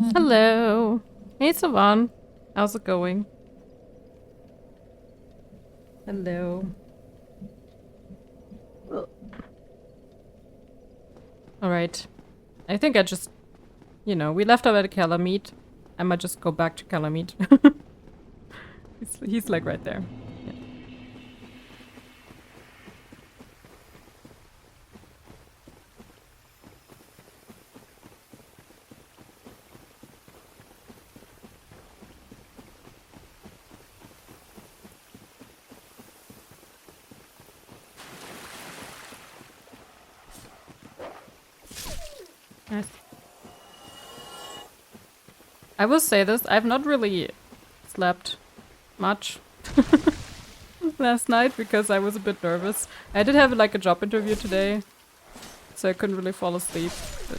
Hello. Hey, Savan. How's it going? Hello. Alright. I think I just, we left out at Calamite. I might just go back to Calamite. he's like right there. Yeah. Nice. I will say this, I've not really slept much last night because I was a bit nervous. I did have like a job interview today, so I couldn't really fall asleep.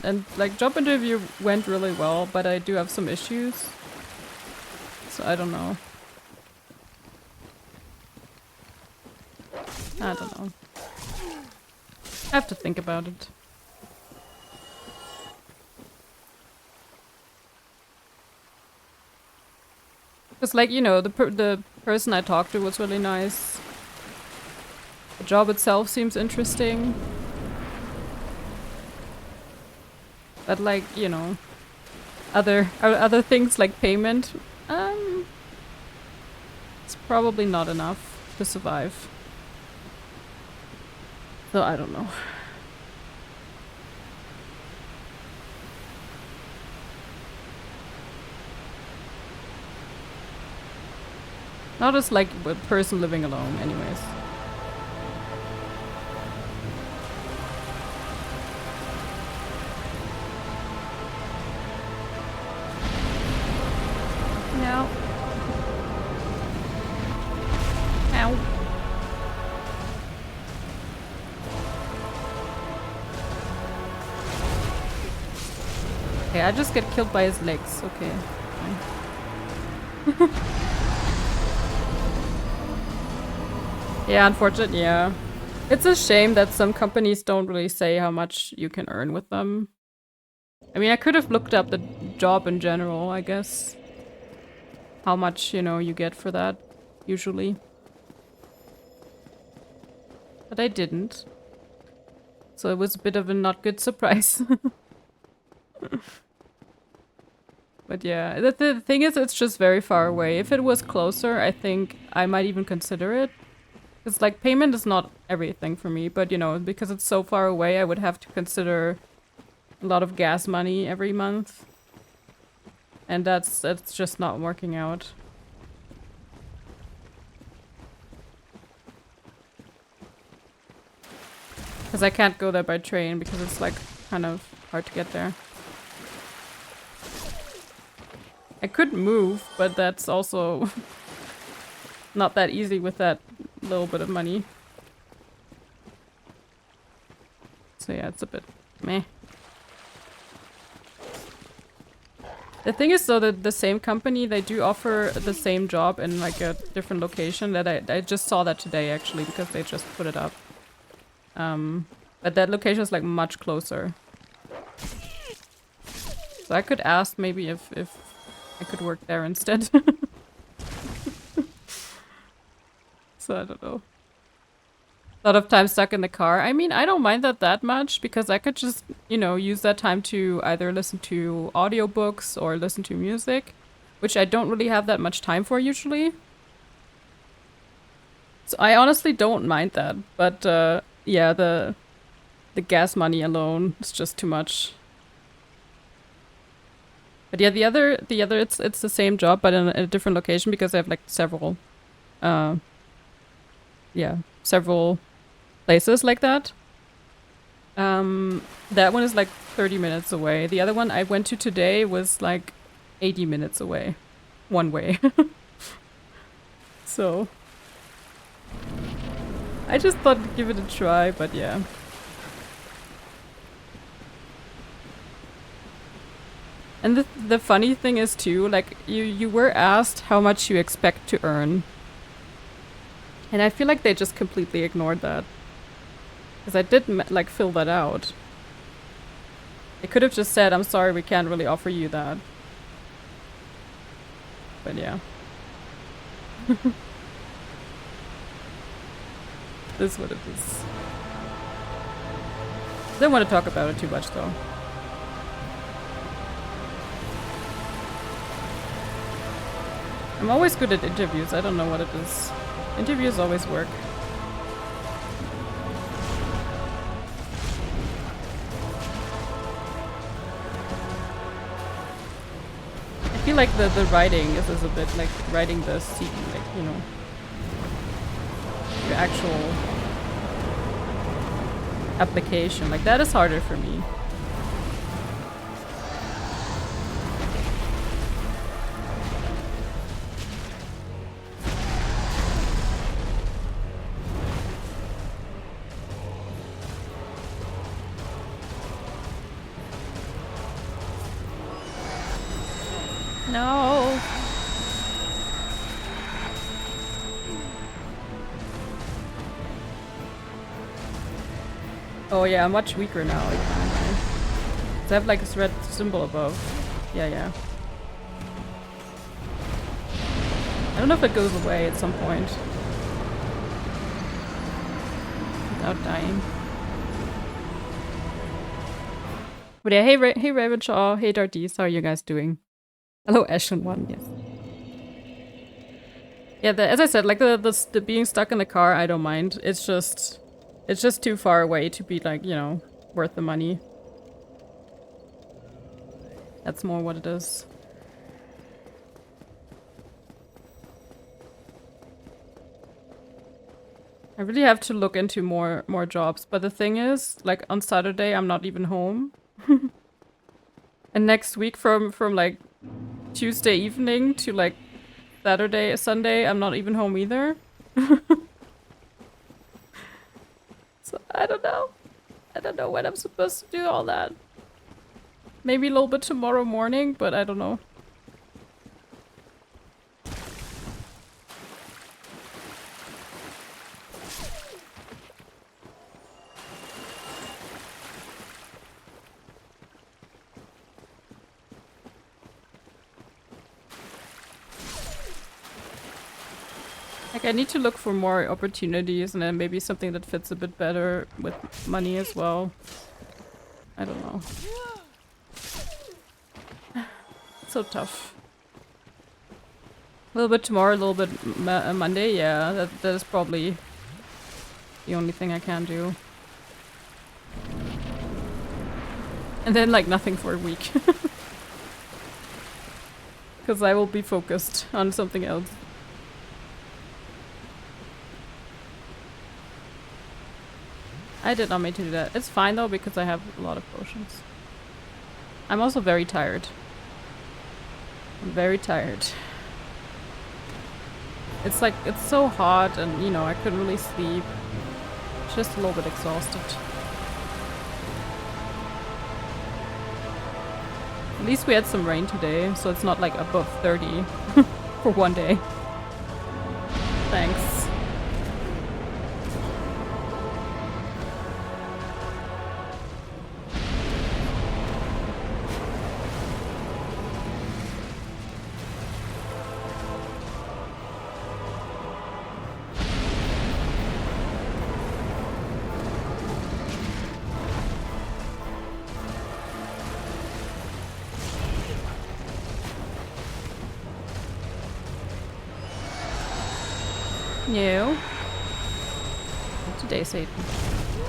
And like job interview went really well, but I do have some issues. So I don't know. I don't know. I have to think about it. Because, like, the person I talked to was really nice. The job itself seems interesting. But, like, other things like payment, it's probably not enough to survive. So I don't know. Not as like a person living alone, anyways. No. Ow. Okay, I just get killed by his legs. Okay. Yeah, unfortunate, yeah. It's a shame that some companies don't really say how much you can earn with them. I mean, I could have looked up the job in general, I guess. How much, you get for that, usually. But I didn't. So it was a bit of a not good surprise. But yeah, the thing is, it's just very far away. If it was closer, I think I might even consider it. Because, like, payment is not everything for me, but, because it's so far away, I would have to consider a lot of gas money every month. And that's just not working out. Because I can't go there by train, because it's, like, kind of hard to get there. I could move, but that's also not that easy with that little bit of money. So yeah, it's a bit meh. The thing is though that the same company, they do offer the same job in like a different location. That I just saw that today actually because they just put it up. But that location is like much closer. So I could ask maybe if I could work there instead. So I don't know. A lot of time stuck in the car. I mean, I don't mind that much because I could just, use that time to either listen to audiobooks or listen to music, which I don't really have that much time for usually. So I honestly don't mind that, but yeah, the gas money alone is just too much. But yeah, the other it's the same job but in a different location because I have like several several places like that. That one is like 30 minutes away. The other one I went to today was like 80 minutes away. One way. So I just thought I'd give it a try, but yeah. And the funny thing is too, like you were asked how much you expect to earn. And I feel like they just completely ignored that. Because I did like fill that out. They could have just said, I'm sorry, we can't really offer you that. But yeah. This is what it is. Don't want to talk about it too much though. I'm always good at interviews. I don't know what it is. Interviews always work. I feel like the writing is a bit like writing the CV, like, you know, your actual application. Like that is harder for me. No. Oh yeah, I'm much weaker now. I have like this red symbol above. Yeah. I don't know if it goes away at some point. Without dying. But yeah, hey Ravenshaw, hey Darties, how are you guys doing? Hello Ashen1, yes. Yeah, as I said, like the being stuck in the car, I don't mind. It's just too far away to be like, you know, worth the money. That's more what it is. I really have to look into more jobs, but the thing is, like on Saturday I'm not even home. And next week from like Tuesday evening to like Saturday, Sunday, I'm not even home either. So I don't know. I don't know when I'm supposed to do all that. Maybe a little bit tomorrow morning, but I don't know. Like I need to look for more opportunities and then maybe something that fits a bit better with money as well. I don't know. So tough. A little bit tomorrow, a little bit Monday. Yeah, that is probably the only thing I can do. And then like nothing for a week. Because I will be focused on something else. I did not mean to do that. It's fine though because I have a lot of potions. I'm also very tired. I'm very tired. It's like, it's so hot and, you know, I couldn't really sleep. Just a little bit exhausted. At least we had some rain today, so it's not like above 30 for one day. Thanks. No. Not today, Satan.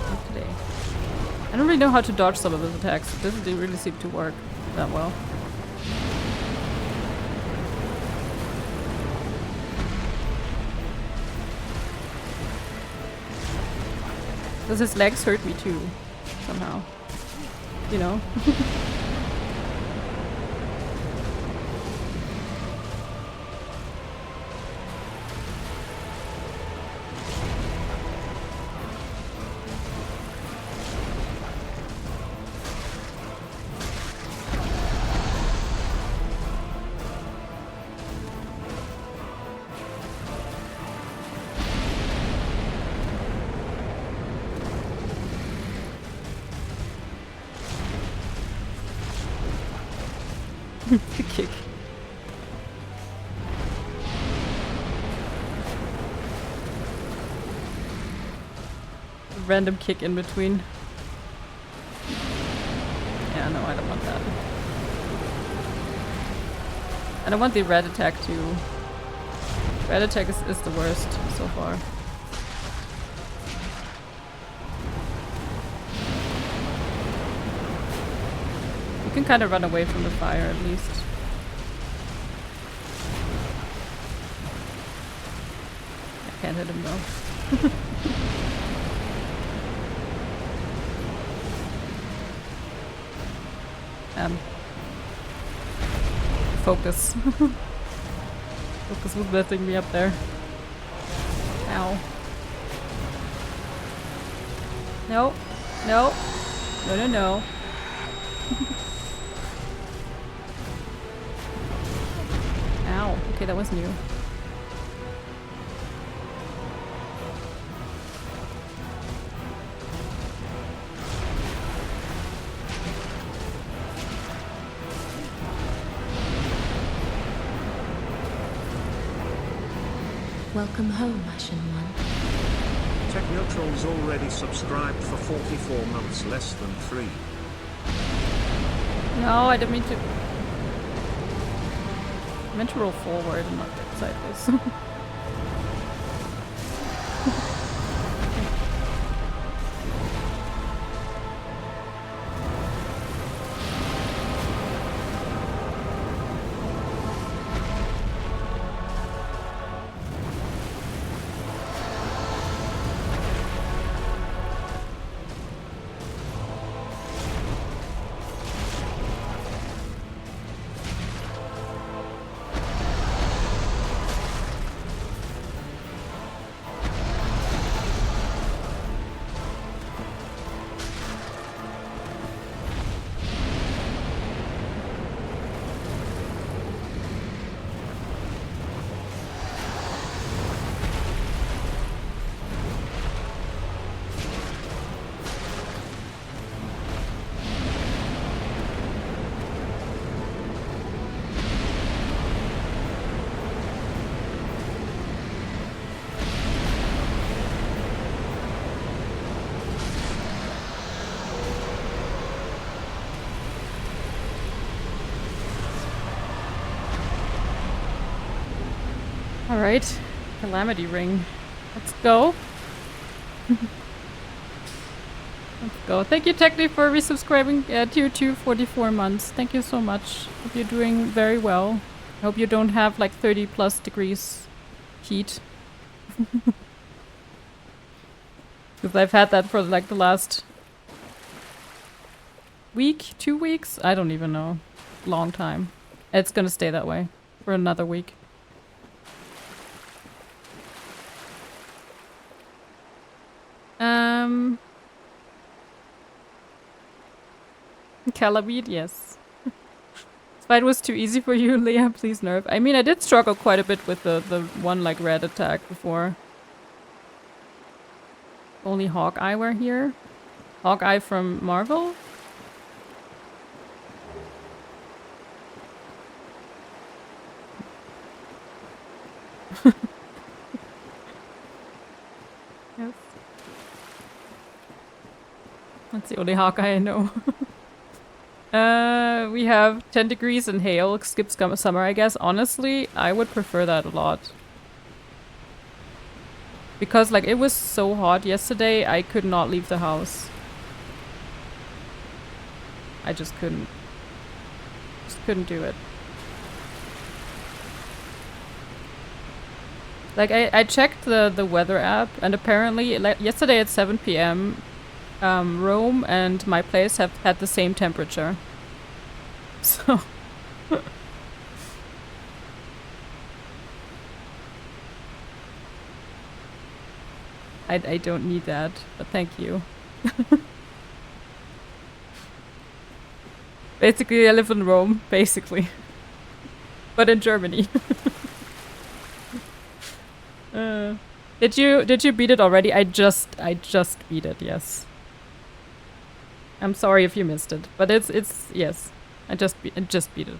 Not today. I don't really know how to dodge some of those attacks. It doesn't really seem to work that well. Does his legs hurt me too, somehow? You know? The kick. random kick in between. Yeah, no, I don't want that. I don't want the red attack too. Red attack is the worst so far. You can kind of run away from the fire at least. I can't hit him though. Focus. Focus was lifting me up there. Ow. No. No. No, no, no. Ow. Okay, that was new. Welcome home, Ashen One. Tech Neutral's already subscribed for 44 months, less than 3. No, I didn't mean to. I meant to roll forward and not sideways. Alright, Calamity Ring. Let's go. Let's go. Thank you, Techni, for resubscribing tier 2 44 months. Thank you so much. Hope you're doing very well. I hope you don't have like 30 plus degrees heat. Because I've had that for like the last week, 2 weeks? I don't even know. Long time. It's gonna stay that way for another week. Calamite, yes. This fight was too easy for you, Leah, please nerf. I mean, I did struggle quite a bit with the one like red attack before. Only Hawkeye were here. Hawkeye from Marvel? Yes. That's the only Hawkeye I know. We have 10 degrees and hail. Skip summer, I guess. Honestly, I would prefer that a lot. Because, like, it was so hot yesterday, I could not leave the house. I just couldn't. Just couldn't do it. Like, I checked the weather app, and apparently, like, yesterday at 7 p.m., Rome and my place have had the same temperature. So... I don't need that, but thank you. Basically, I live in Rome, basically. But in Germany. Did you beat it already? I just beat it, yes. I'm sorry if you missed it, but it's yes. I just beat it.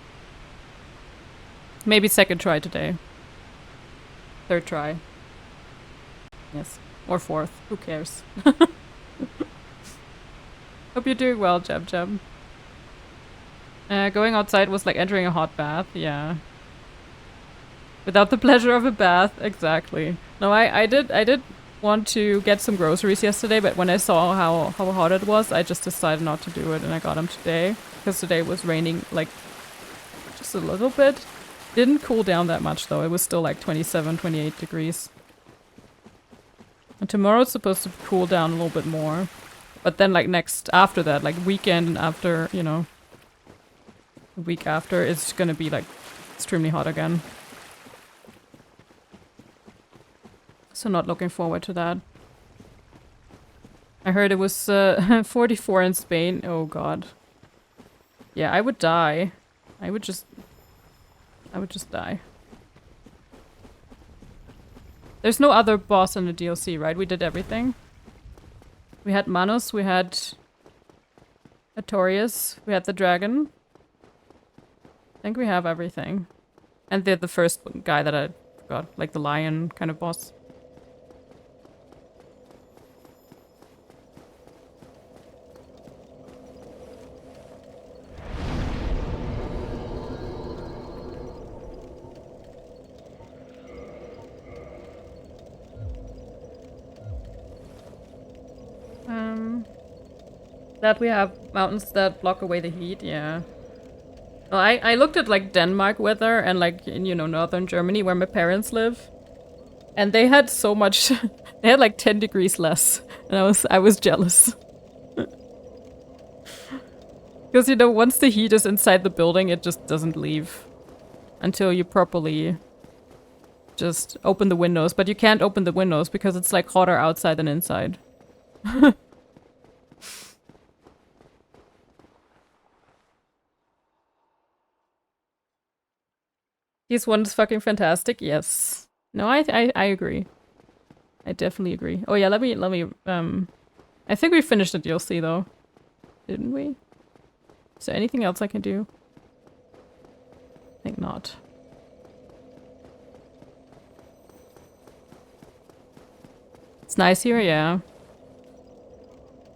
Maybe second try today. Third try. Yes. Or fourth. Who cares? Hope you're doing well, Jeb Jeb. Going outside was like entering a hot bath, yeah. Without the pleasure of a bath, exactly. No, I did want to get some groceries yesterday, but when I saw how hot it was, I just decided not to do it, and I got them today. Because today was raining, like, just a little bit. Didn't cool down that much, though. It was still like 27, 28 degrees. And tomorrow it's supposed to cool down a little bit more. But then, like, after that, like, weekend and after, you know, the week after, it's gonna be, like, extremely hot again. So not looking forward to that. I heard it was 44 in Spain. Oh god. Yeah, I would die. I would just die. There's no other boss in the DLC, right? We did everything. We had Manos, we had Artorias, we had the dragon. I think we have everything. And they're the first guy that I forgot, like the lion kind of boss. That we have mountains that block away the heat, yeah. Well, I looked at like Denmark weather and like in, you know, northern Germany where my parents live. And they had so much, they had like 10 degrees less. And I was jealous. Because, you know, once the heat is inside the building, it just doesn't leave. Until you properly just open the windows. But you can't open the windows because it's like hotter outside than inside. This one's fucking fantastic. Yes. No, I agree. I definitely agree. Oh yeah, let me I think we finished the DLC though. Didn't we? Is there anything else I can do? I think not. It's nice here, yeah.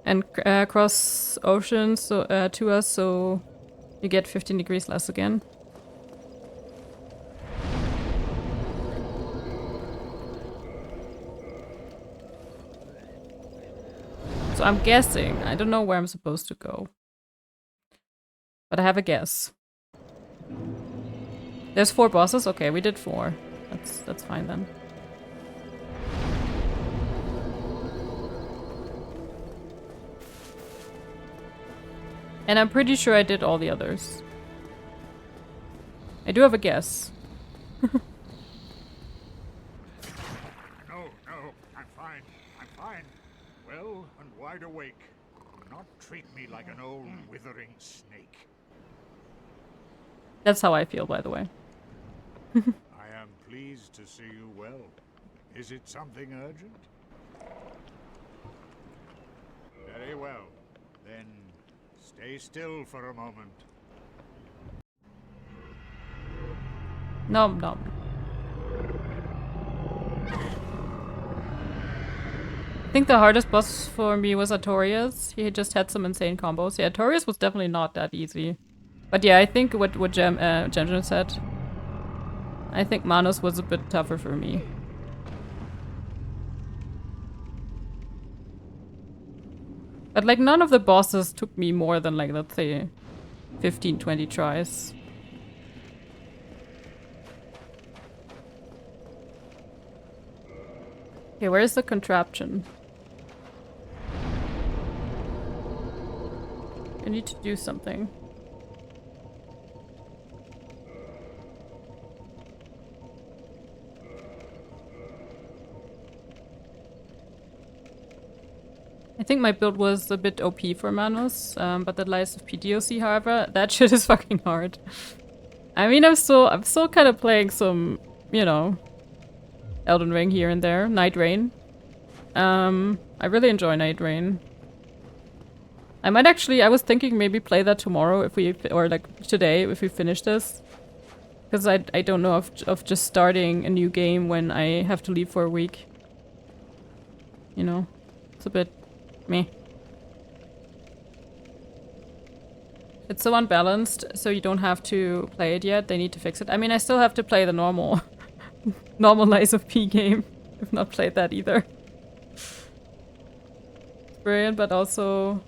And cross oceans so, to us, so you get 15 degrees less again. So I'm guessing. I don't know where I'm supposed to go. But I have a guess. There's 4 bosses? Okay, we did 4. That's fine then. And I'm pretty sure I did all the others. I do have a guess. No, I'm fine. I'm fine. Well and wide awake. Do not treat me like an old withering snake. That's how I feel, by the way. I am pleased to see you well. Is it something urgent? Very well. Then stay still for a moment. Nom nom. I think the hardest boss for me was Artorias. He just had some insane combos. Yeah, Artorias was definitely not that easy. But yeah, I think what Jem said. I think Manos was a bit tougher for me. But like none of the bosses took me more than like, let's say 15, 20 tries. Okay, where's the contraption? I need to do something. I think my build was a bit OP for Manos, but the Lies of PDOC, however, that shit is fucking hard. I mean, I'm still kind of playing some, you know, Elden Ring here and there. Night Rain. I really enjoy Night Rain. I might actually, I was thinking maybe play that tomorrow if we, or like today if we finish this. Because I don't know of just starting a new game when I have to leave for a week. You know, it's a bit meh. It's so unbalanced, so you don't have to play it yet. They need to fix it. I mean, I still have to play the normal normal Lies of P game. I've not played that either. It's brilliant, but also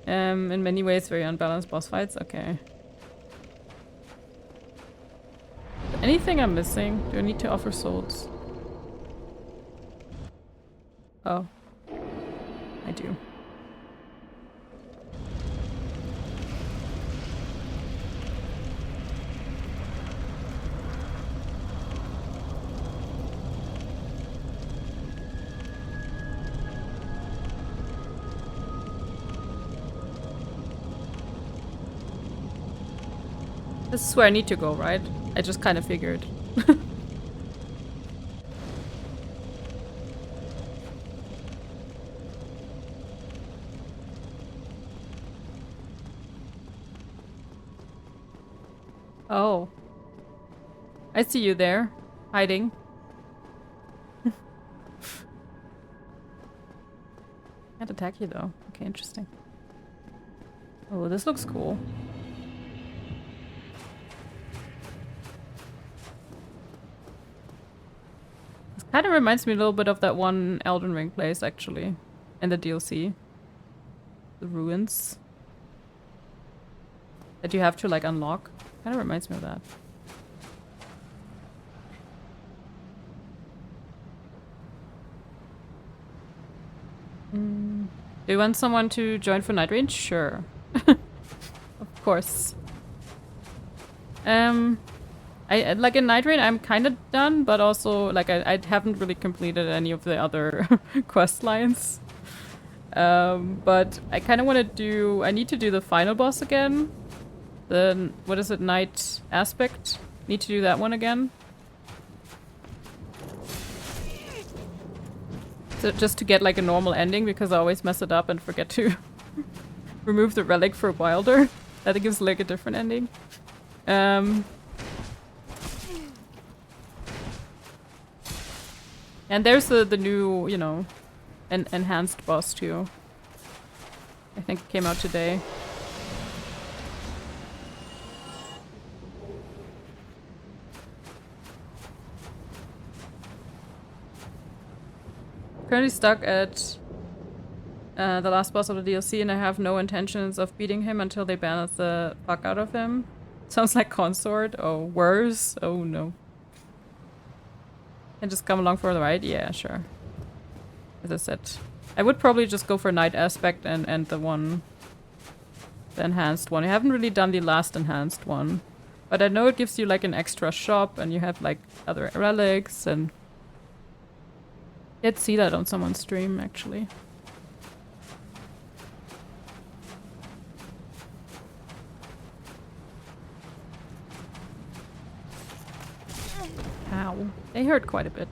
in many ways very unbalanced boss fights. Okay. Anything I'm missing? Do I need to offer souls? Oh. I do. This is where I need to go, right? I just kind of figured. Oh. I see you there. Hiding. Can't attack you though. Okay, interesting. Oh, this looks cool. This kind of reminds me a little bit of that one Elden Ring place, actually. In the DLC. The ruins. That you have to, like, unlock. Kind of reminds me of that. Do you want someone to join for Night Range? Sure. Of course. I like in Night Rain I'm kind of done, but also like I haven't really completed any of the other quest lines. But I kind of want to do. I need to do the final boss again. The what is it? Night Aspect. Need to do that one again. So just to get like a normal ending, because I always mess it up and forget to remove the relic for Wilder. That gives like a different ending. And there's the new, you know, enhanced boss too. I think it came out today. Currently stuck at the last boss of the DLC, and I have no intentions of beating him until they balance the fuck out of him. Sounds like Consort. Oh, worse. Oh no. And just come along for the ride? Yeah, sure. As I said, I would probably just go for Night Aspect and the enhanced one. I haven't really done the last enhanced one, but I know it gives you like an extra shop, and you have like other relics, and I did see that on someone's stream actually. Ow. They hurt quite a bit.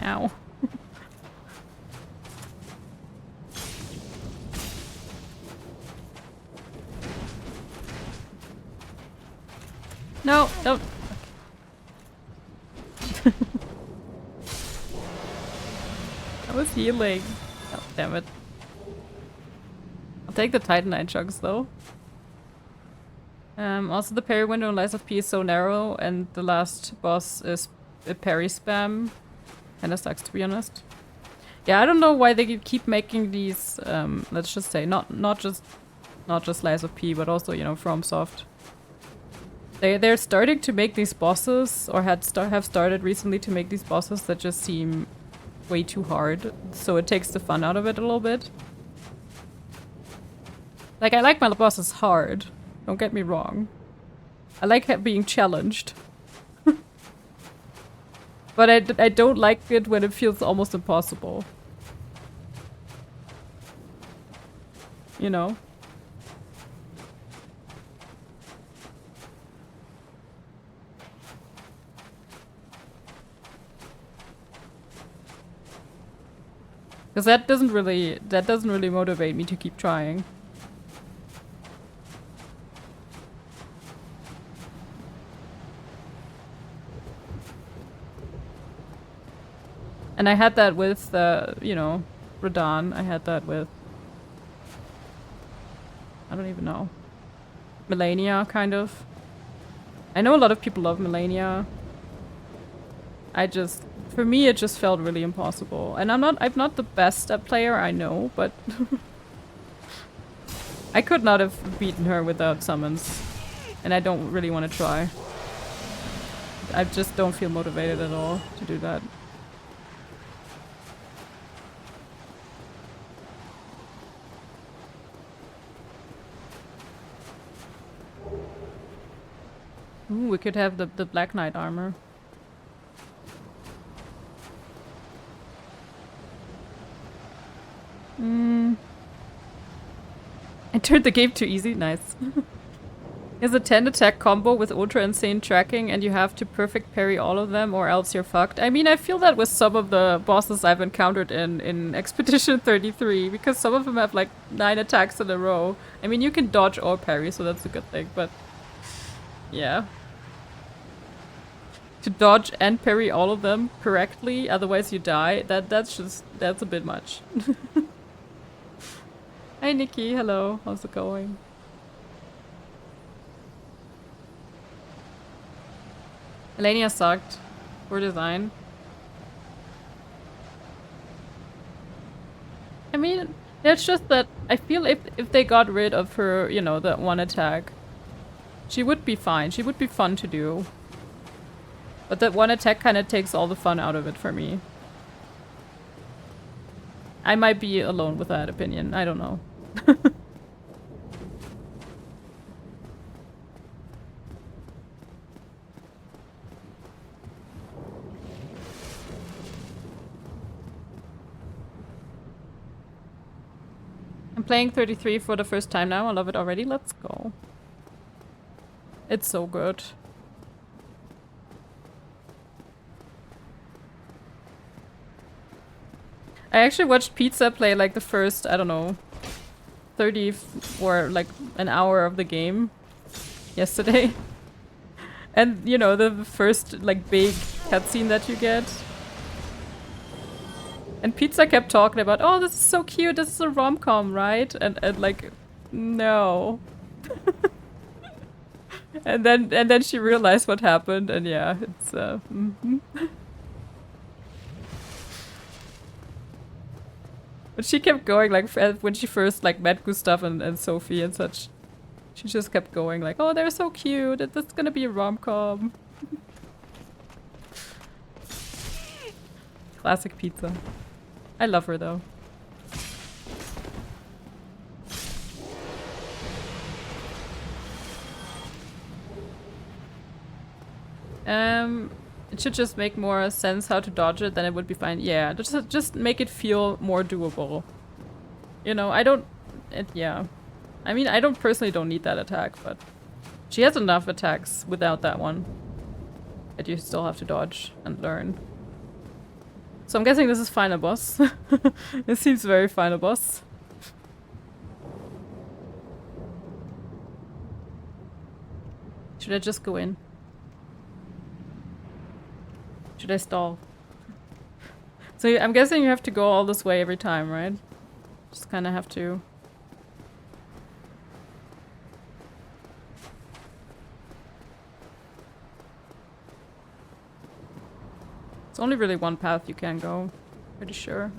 Ow. No, don't. I was healing. Oh, damn it. I'll take the Titanite chugs though. Also the parry window in Lies of P is so narrow, and the last boss is a parry spam. Kinda sucks, to be honest. Yeah, I don't know why they keep making these, let's just say, not just Lies of P, but also, you know, FromSoft. They're starting to make these bosses, or have started recently to make these bosses that just seem way too hard, so it takes the fun out of it a little bit. Like, I like my bosses hard, don't get me wrong. I like being challenged. But I don't like it when it feels almost impossible. You know? Because that doesn't really motivate me to keep trying. And I had that with, you know, Radon. I had that with... I don't even know. Melania, kind of. I know a lot of people love Melania. For me, it just felt really impossible. And I'm not the best at player, I know, but... I could not have beaten her without summons. And I don't really want to try. I just don't feel motivated at all to do that. Ooh, we could have the Black Knight armor. I turned the game too easy. Nice. It's a 10 attack combo with ultra insane tracking and you have to perfect parry all of them or else you're fucked. I mean, I feel that with some of the bosses I've encountered in Expedition 33 because some of them have like 9 attacks in a row. I mean, you can dodge or parry, so that's a good thing, but yeah. To dodge and parry all of them correctly, otherwise you die, that's a bit much. Hi Nikki, hello, how's it going? Elenia sucked. Poor design. I mean, it's just that I feel if they got rid of her, you know, that one attack, she would be fine. She would be fun to do. But that one attack kind of takes all the fun out of it for me. I might be alone with that opinion. I don't know. I'm playing 33 for the first time now. I love it already. Let's go. It's so good. I actually watched Pizza play like the first, I don't know, 30 or like an hour of the game yesterday. And you know, the first like big cutscene that you get. And Pizza kept talking about, oh, this is so cute, this is a rom-com, right? And like, no. and then she realized what happened, and yeah, it's But she kept going, like, when she first, like, met Gustav and Sophie and such. She just kept going, like, oh, they're so cute, it's gonna be a rom-com. Classic Pizza. I love her, though. It should just make more sense how to dodge it, then it would be fine. Yeah, just make it feel more doable. You know, yeah. I mean, I personally don't need that attack, but she has enough attacks without that one that you still have to dodge and learn. So I'm guessing this is final boss. It seems very final boss. Should I just go in? Should I stall? So I'm guessing you have to go all this way every time, right? Just kind of have to. It's only really one path you can go. Pretty sure.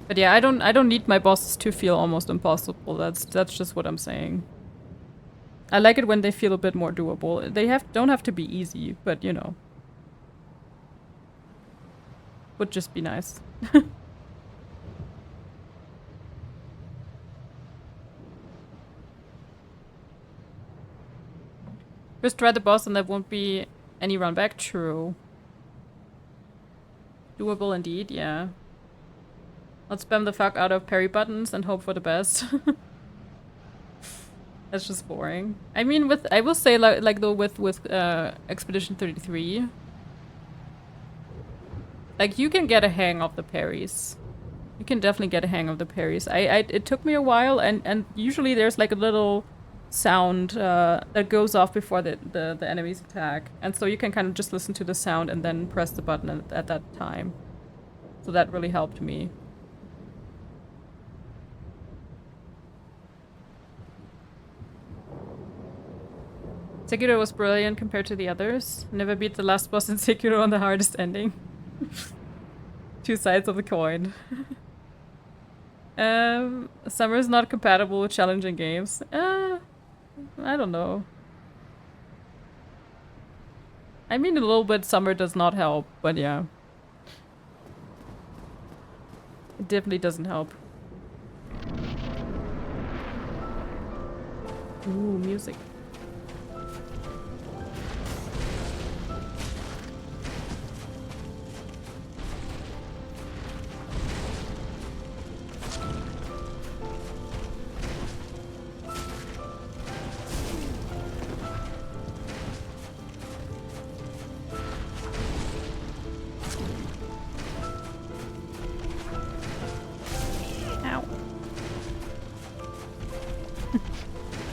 But yeah, I don't need my bosses to feel almost impossible. That's just what I'm saying. I like it when they feel a bit more doable. They don't have to be easy, but you know. Would just be nice. Just try the boss and there won't be any run back. True. Doable indeed, yeah. Let's spam the fuck out of parry buttons and hope for the best. That's just boring. I mean, I will say like though with Expedition 33, like you can get a hang of the parries. You can definitely get a hang of the parries. It took me a while, and usually there's like a little sound that goes off before the enemy's attack. And so you can kind of just listen to the sound and then press the button at that time. So that really helped me. Sekiro was brilliant compared to the others. Never beat the last boss in Sekiro on the hardest ending. Two sides of the coin. Summer is not compatible with challenging games. I don't know. I mean, a little bit summer does not help, but yeah. It definitely doesn't help. Ooh, music.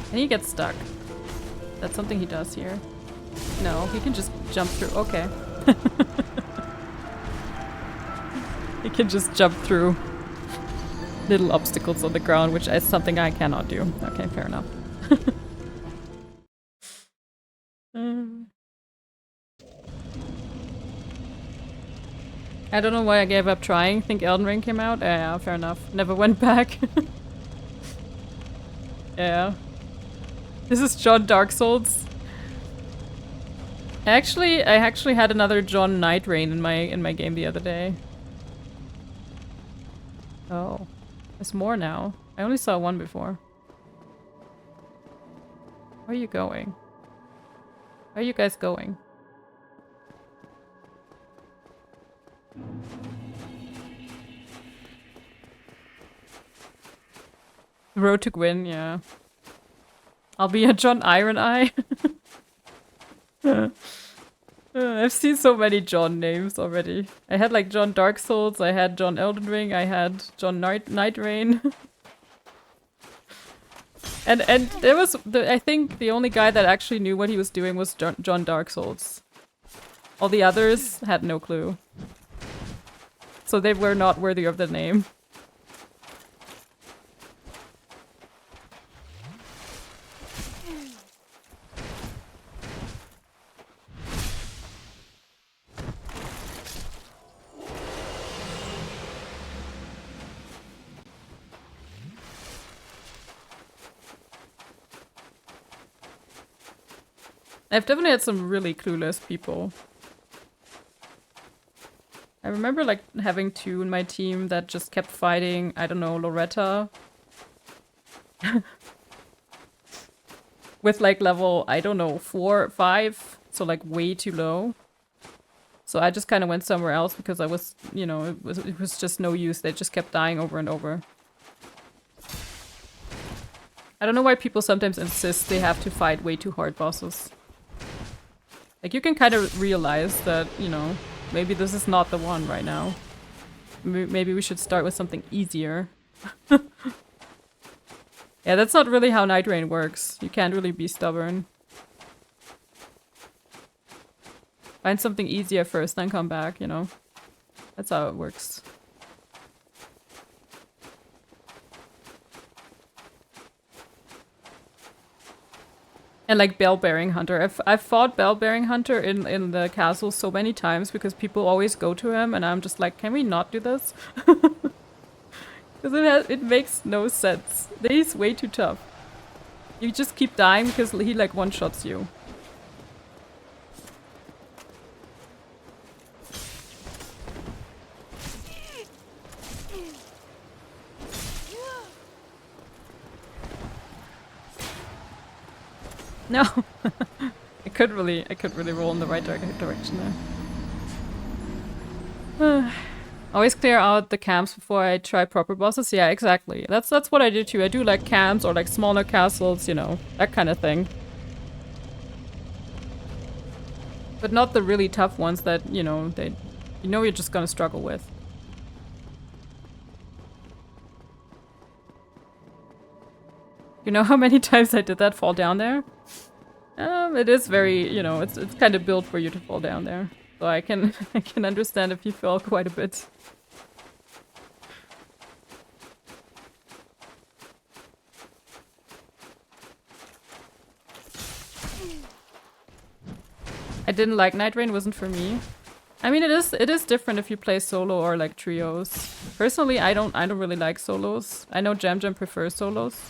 And he gets stuck. That's something he does here. No, he can just jump through. Okay. He can just jump through little obstacles on the ground, which is something I cannot do. Okay, fair enough. I don't know why I gave up trying. Think Elden Ring came out? Yeah, fair enough. Never went back. Yeah. This is John Dark Souls. I actually had another John Night Rain in my game the other day. Oh. There's more now. I only saw one before. Where are you going? Where are you guys going? The road to Gwyn, yeah. I'll be a John Iron Eye. I've seen so many John names already. I had like John Dark Souls, I had John Elden Ring, I had John Night Rain. and there was, I think the only guy that actually knew what he was doing was John Dark Souls. All the others had no clue. So they were not worthy of the name. I've definitely had some really clueless people. I remember like having two in my team that just kept fighting, I don't know, Loretta. With like level, I don't know, 4 or 5. So like way too low. So I just kind of went somewhere else because I was, you know, it was just no use. They just kept dying over and over. I don't know why people sometimes insist they have to fight way too hard bosses. Like, you can kind of realize that, you know, maybe this is not the one right now. Maybe we should start with something easier. Yeah, that's not really how Night Rain works. You can't really be stubborn. Find something easier first, then come back, you know? That's how it works. And like Bell-Bearing Hunter. I've fought Bell-Bearing Hunter in the castle so many times because people always go to him and I'm just like, can we not do this? Because it makes no sense. He's way too tough. You just keep dying because he like one-shots you. No, I could really roll in the right direction there. Always clear out the camps before I try proper bosses. Yeah, exactly. That's what I do too. I do like camps or like smaller castles, you know, that kind of thing. But not the really tough ones that, you know, you're just gonna struggle with. You know how many times I did that, fall down there? It is very, you know, it's kind of built for you to fall down there. So I can I can understand if you fell quite a bit. I didn't like Night Rain, wasn't for me. I mean, it is different if you play solo or like trios. Personally, I don't really like solos. I know Jam Jam prefers solos.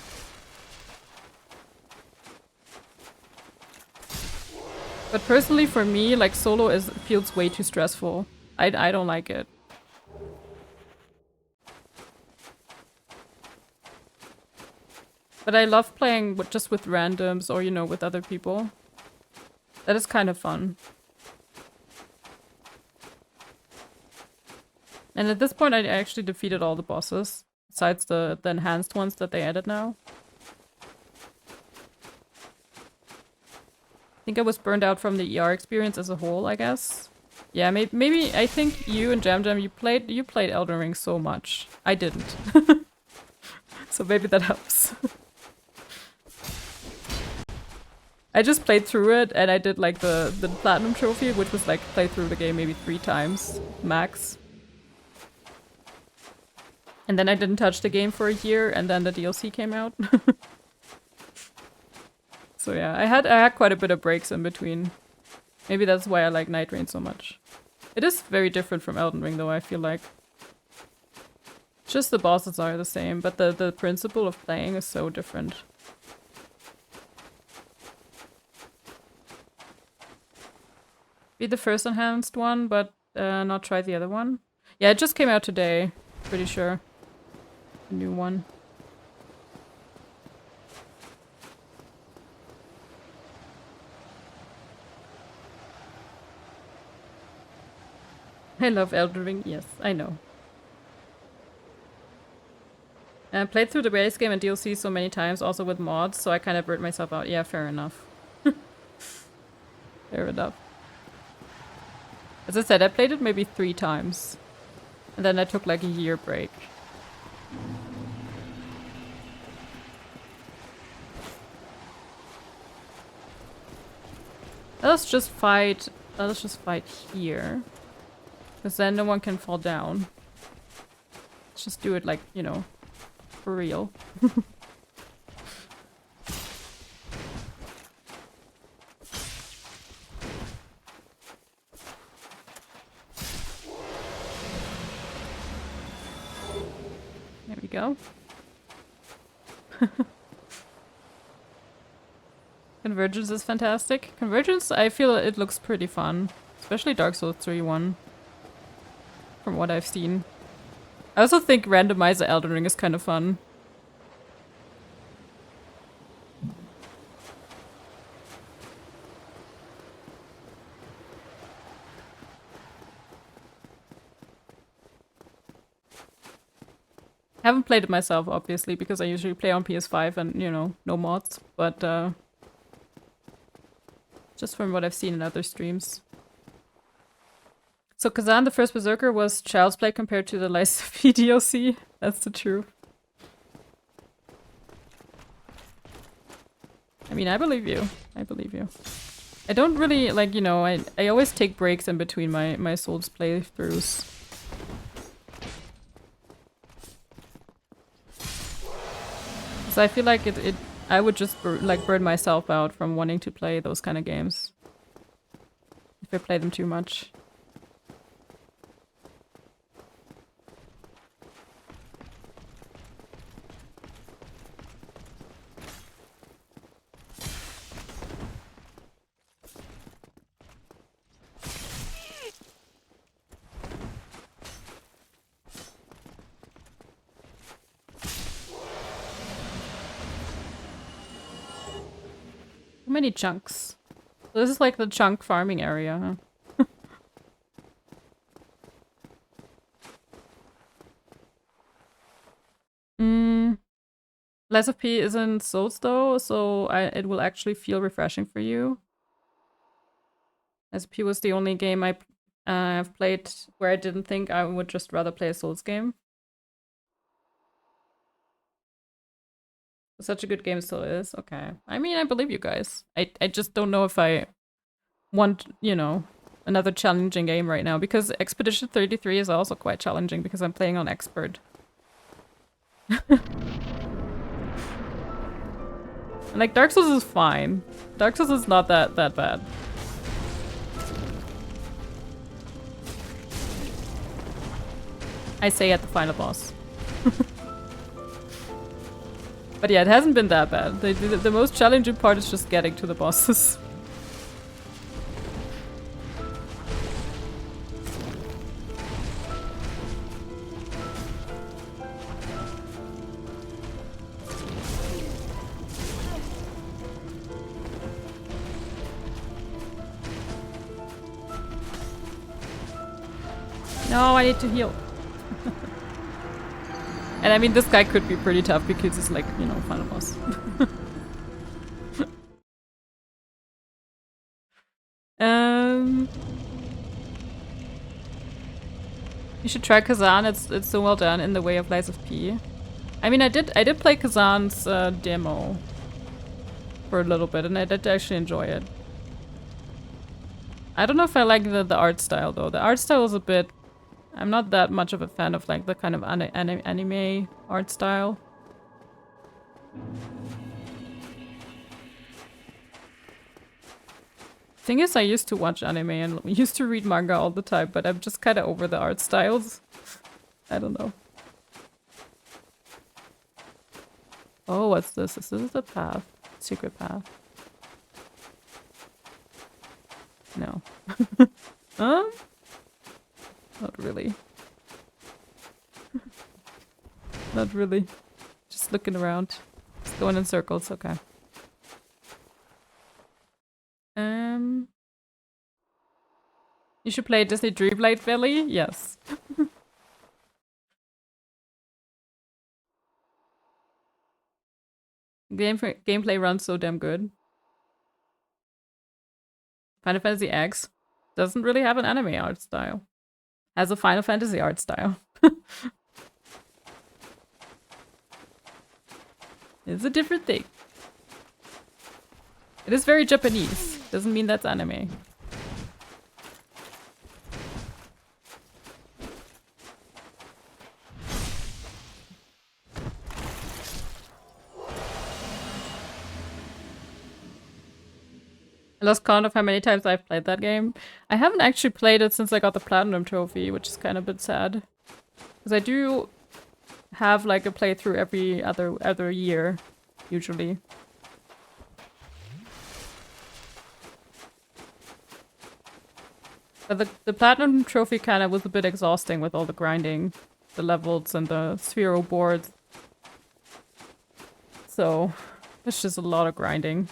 But personally, for me, like solo feels way too stressful. I don't like it. But I love playing just with randoms or, you know, with other people. That is kind of fun. And at this point, I actually defeated all the bosses. Besides the enhanced ones that they added now. I think I was burned out from the ER experience as a whole, I guess. Yeah, maybe I think you and Jam Jam, you played Elden Ring so much. I didn't. So maybe that helps. I just played through it and I did like the platinum trophy, which was like play through the game maybe 3 times max. And then I didn't touch the game for a year and then the DLC came out. So yeah, I had quite a bit of breaks in between. Maybe that's why I like Night Rain so much. It is very different from Elden Ring though, I feel like. Just the bosses are the same, but the principle of playing is so different. Be the first enhanced one, but not try the other one. Yeah, it just came out today, pretty sure. A new one. I love Elden Ring, yes, I know. I played through the base game and DLC so many times, also with mods, so I kind of burnt myself out. Yeah, fair enough. Fair enough. As I said, I played it maybe 3 times. And then I took like a year break. Let's just fight here. Because then no one can fall down. Let's just do it like, you know, for real. There we go. Convergence is fantastic. Convergence, I feel it looks pretty fun. Especially Dark Souls 3 one. From what I've seen. I also think randomizer Elden Ring is kind of fun. I haven't played it myself, obviously, because I usually play on PS5 and, you know, no mods. But, just from what I've seen in other streams. So Kazan, the first Berserker, was child's play compared to the Lies of P DLC. That's the truth. I mean, I believe you. I believe you. I don't really, like, you know, I always take breaks in between my Souls playthroughs. So I feel like I would just burn myself out from wanting to play those kind of games. If I play them too much. How many chunks? So this is like the chunk farming area, huh? Less of P isn't Souls though, so it will actually feel refreshing for you. Less of P was the only game I've played where I didn't think I would just rather play a Souls game. Such a good game still is. Okay. I mean, I believe you guys. I just don't know if I want, you know, another challenging game right now, because Expedition 33 is also quite challenging because I'm playing on expert. And like Dark Souls is fine. Dark Souls is not that bad. I say at the final boss. But yeah, it hasn't been that bad. The most challenging part is just getting to the bosses. No, I need to heal. And I mean, this guy could be pretty tough because he's like, you know, final boss. You should try Kazan. It's so well done in the way of Lies of P. I mean, I did play Kazan's demo for a little bit, and I did actually enjoy it. I don't know if I like the art style though. The art style is a bit. I'm not that much of a fan of like the kind of anime art style. Thing is, I used to watch anime and used to read manga all the time, but I'm just kind of over the art styles. I don't know. Oh, what's this? This is a path. Secret path. No. Not really. Not really. Just looking around. Just going in circles, okay. You should play Disney Dreamlight Valley? Yes. Gameplay runs so damn good. Final Fantasy X doesn't really have an anime art style. Has a Final Fantasy art style. It's a different thing. It is very Japanese. Doesn't mean that's anime. I lost count of how many times I've played that game. I haven't actually played it since I got the Platinum Trophy, which is kind of a bit sad. Because I do have like a playthrough every other year, usually. But the Platinum Trophy kind of was a bit exhausting with all the grinding, the levels and the Sphero boards. So, it's just a lot of grinding.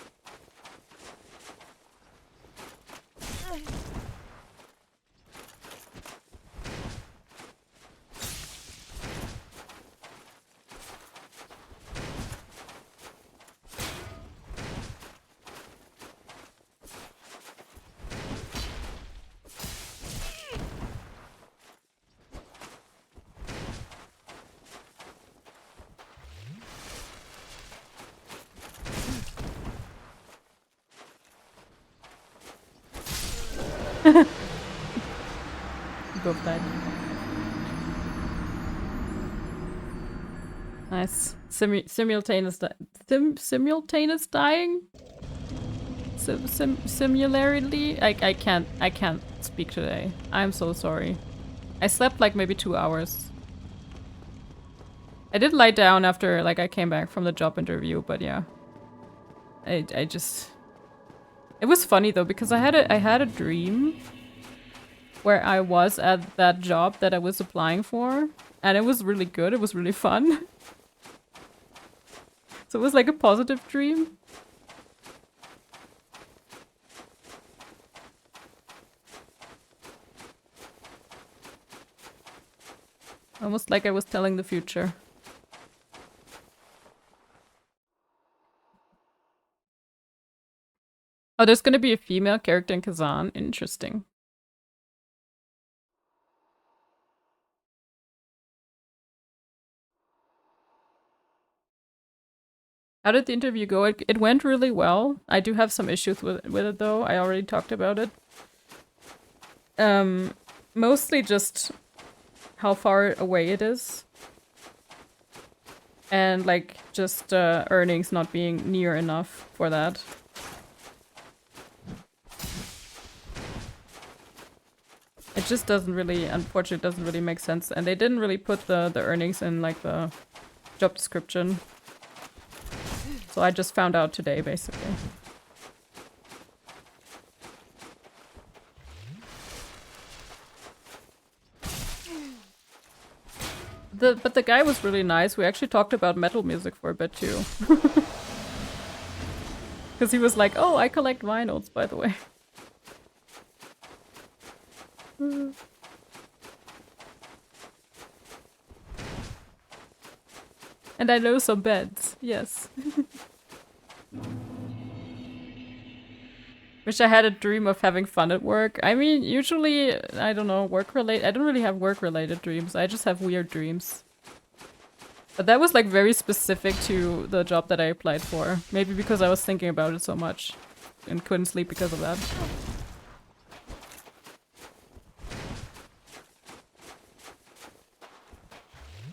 Both died. Nice. Simultaneous simultaneous dying? Similarly? I can't speak today. I'm so sorry. I slept like maybe 2 hours. I did lie down after like I came back from the job interview, but yeah. I just... It was funny though, because I had a dream where I was at that job that I was applying for, and it was really good. It was really fun. So it was like a positive dream. Almost like I was telling the future. Oh, there's gonna be a female character in Kazan. Interesting. How did the interview go? It went really well. I do have some issues with it though. I already talked about it. Mostly just how far away it is. And like just earnings not being near enough for that. It just doesn't really, unfortunately, doesn't really make sense. And they didn't really put the earnings in like the job description. So I just found out today, basically. But the guy was really nice. We actually talked about metal music for a bit too. Because he was like, oh, I collect vinyls, by the way. And I know some bands, yes. Wish I had a dream of having fun at work. I mean, usually, I don't know, work-related. I don't really have work-related dreams. I just have weird dreams. But that was like very specific to the job that I applied for. Maybe because I was thinking about it so much and couldn't sleep because of that.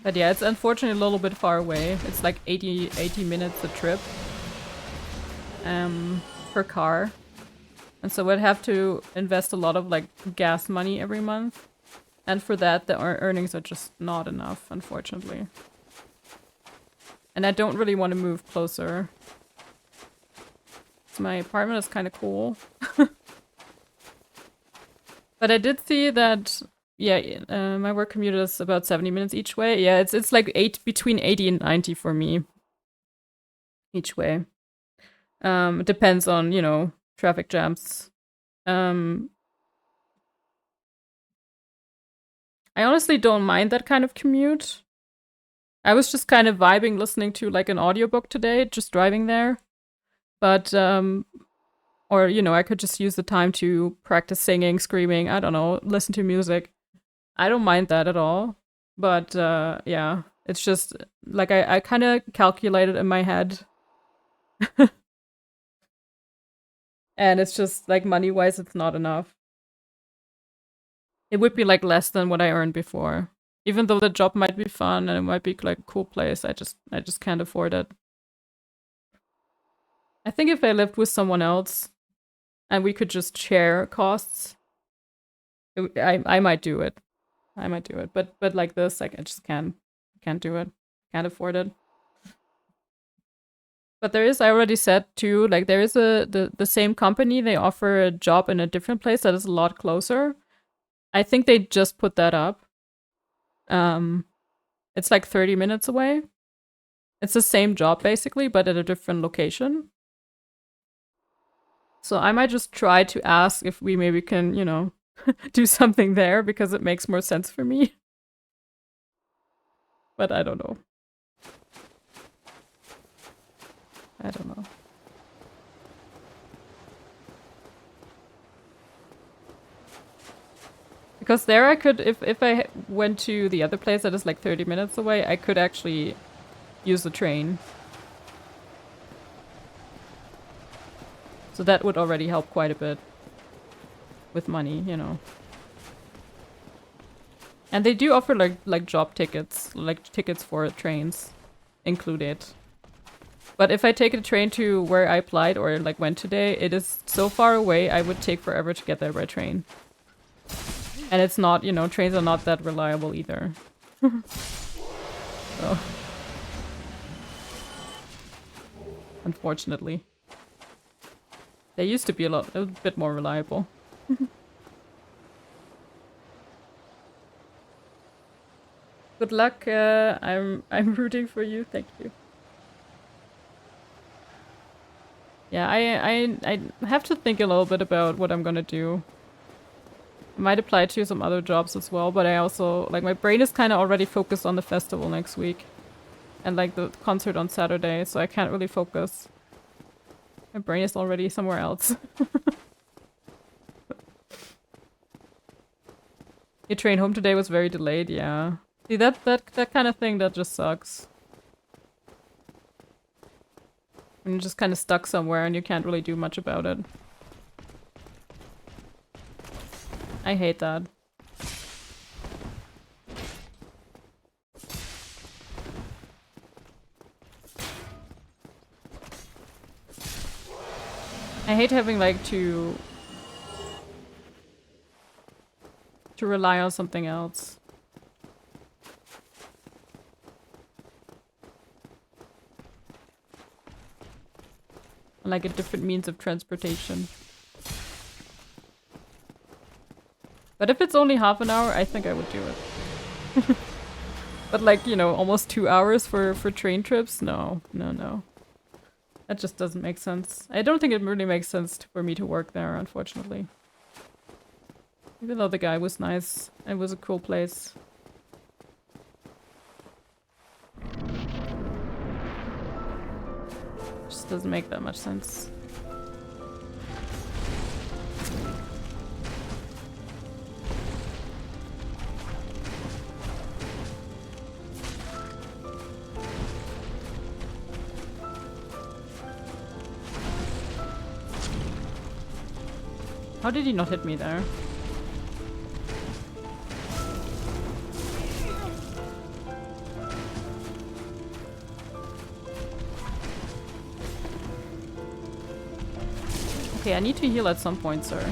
But yeah, it's unfortunately a little bit far away. It's like 80 minutes a trip. Per car. And so I'd have to invest a lot of like gas money every month. And for that, the earnings are just not enough, unfortunately. And I don't really want to move closer. So my apartment is kind of cool. But I did see that, yeah, my work commute is about 70 minutes each way. Yeah, it's like between 80 and 90 for me. Each way. It depends on, you know, traffic jams. I honestly don't mind that kind of commute. I was just kind of vibing listening to like an audiobook today, just driving there. But, or, you know, I could just use the time to practice singing, screaming, I don't know, listen to music. I don't mind that at all. But, yeah, it's just like I kind of calculated in my head. And it's just like money-wise, it's not enough. It would be like less than what I earned before. Even though the job might be fun and it might be like a cool place, I just can't afford it. I think if I lived with someone else and we could just share costs, I might do it. I might do it. But like this, like I just can't do it. Can't afford it. But there is, I already said too, like there is the same company, they offer a job in a different place that is a lot closer. I think they just put that up. It's like 30 minutes away. It's the same job basically, but at a different location. So I might just try to ask if we maybe can, you know, do something there because it makes more sense for me. But I don't know. I don't know. Because there I could, if I went to the other place that is like 30 minutes away, I could actually use the train. So that would already help quite a bit. With money, you know. And they do offer like job tickets, like tickets for trains included. But if I take a train to where I applied or like went today, it is so far away I would take forever to get there by train. And it's not, you know, trains are not that reliable either. So. Unfortunately. They used to be a bit more reliable. Good luck. I'm rooting for you. Thank you. Yeah, I have to think a little bit about what I'm gonna do. I might apply to some other jobs as well, but I also, like, my brain is kind of already focused on the festival next week. And, like, the concert on Saturday, so I can't really focus. My brain is already somewhere else. Your train home today was very delayed, yeah. See, that kind of thing, that just sucks. When you're just kind of stuck somewhere and you can't really do much about it. I hate that. I hate having like to rely on something else. Like a different means of transportation. But if it's only half an hour, I think I would do it. But like, you know, almost 2 hours for train trips? No, no, no. That just doesn't make sense. I don't think it really makes sense for me to work there, unfortunately. Even though the guy was nice, it was a cool place. Just doesn't make that much sense. How did he not hit me there? Okay, I need to heal at some point, sir.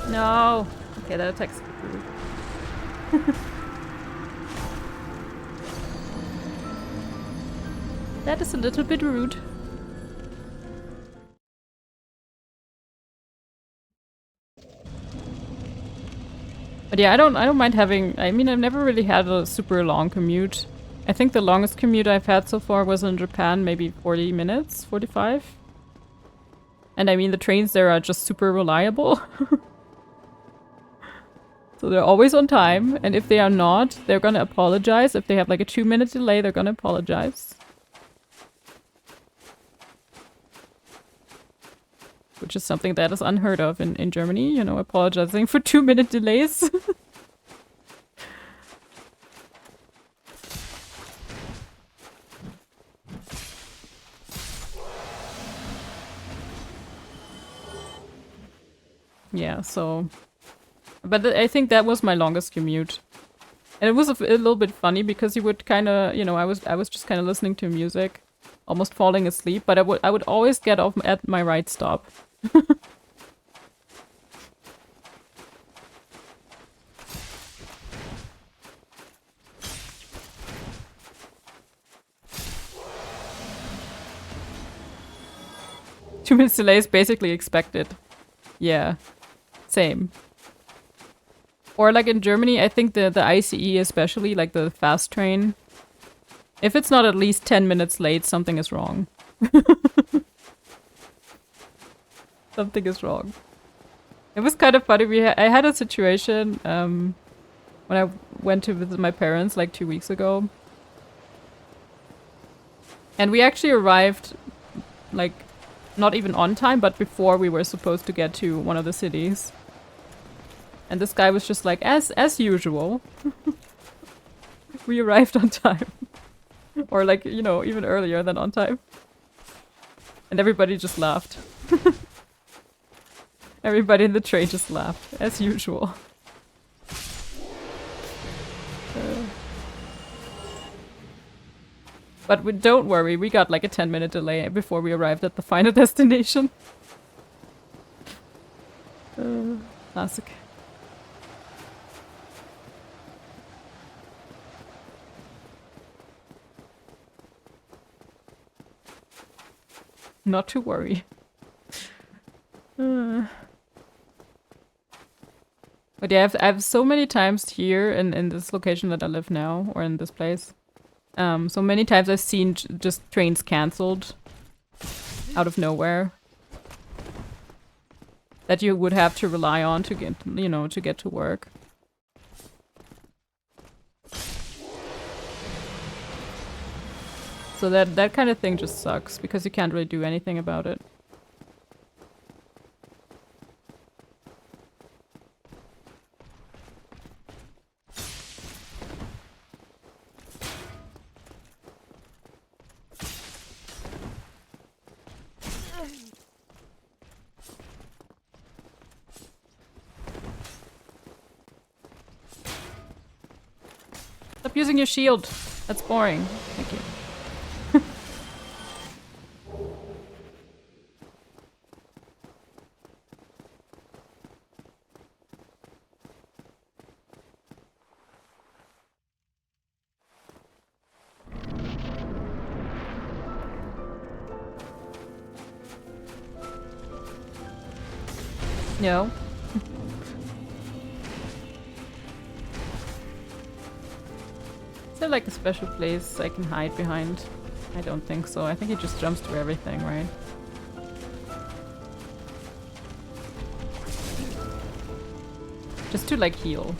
No! Okay, that attack's rude. That is a little bit rude. But yeah, I don't mind having, I mean, I've never really had a super long commute. I think the longest commute I've had so far was in Japan, maybe 40 minutes, 45. And I mean, the trains there are just super reliable. So they're always on time, and if they are not, they're gonna apologize. If they have like a 2-minute delay, they're gonna apologize. Which is something that is unheard of in Germany, you know, apologizing for 2-minute delays. Yeah, so... But I think that was my longest commute. And it was a little bit funny because you would kind of, you know, I was just kind of listening to music, almost falling asleep, but I would always get off at my right stop. Two minutes delay is basically expected. Yeah, same. Or like in Germany, I think the ICE especially, like the fast train, if it's not at least 10 minutes late, something is wrong. Something is wrong. It was kind of funny. I had a situation when I went to visit my parents like 2 weeks ago. And we actually arrived like not even on time, but before we were supposed to get to one of the cities. And this guy was just like, as usual. We arrived on time. Or like, you know, even earlier than on time. And everybody just laughed. Everybody in the train just laughed, as usual. But don't worry, we got like a 10-minute delay before we arrived at the final destination. Classic. Not to worry. But yeah, I've so many times here in this location that I live now, or in this place. So many times I've seen just trains cancelled out of nowhere that you would have to rely on to get, you know, to get to work. So that kind of thing just sucks because you can't really do anything about it. Stop using your shield. That's boring. Thank you. No. Is there like a special place I can hide behind? I don't think so. I think he just jumps through everything, right? Just to like heal.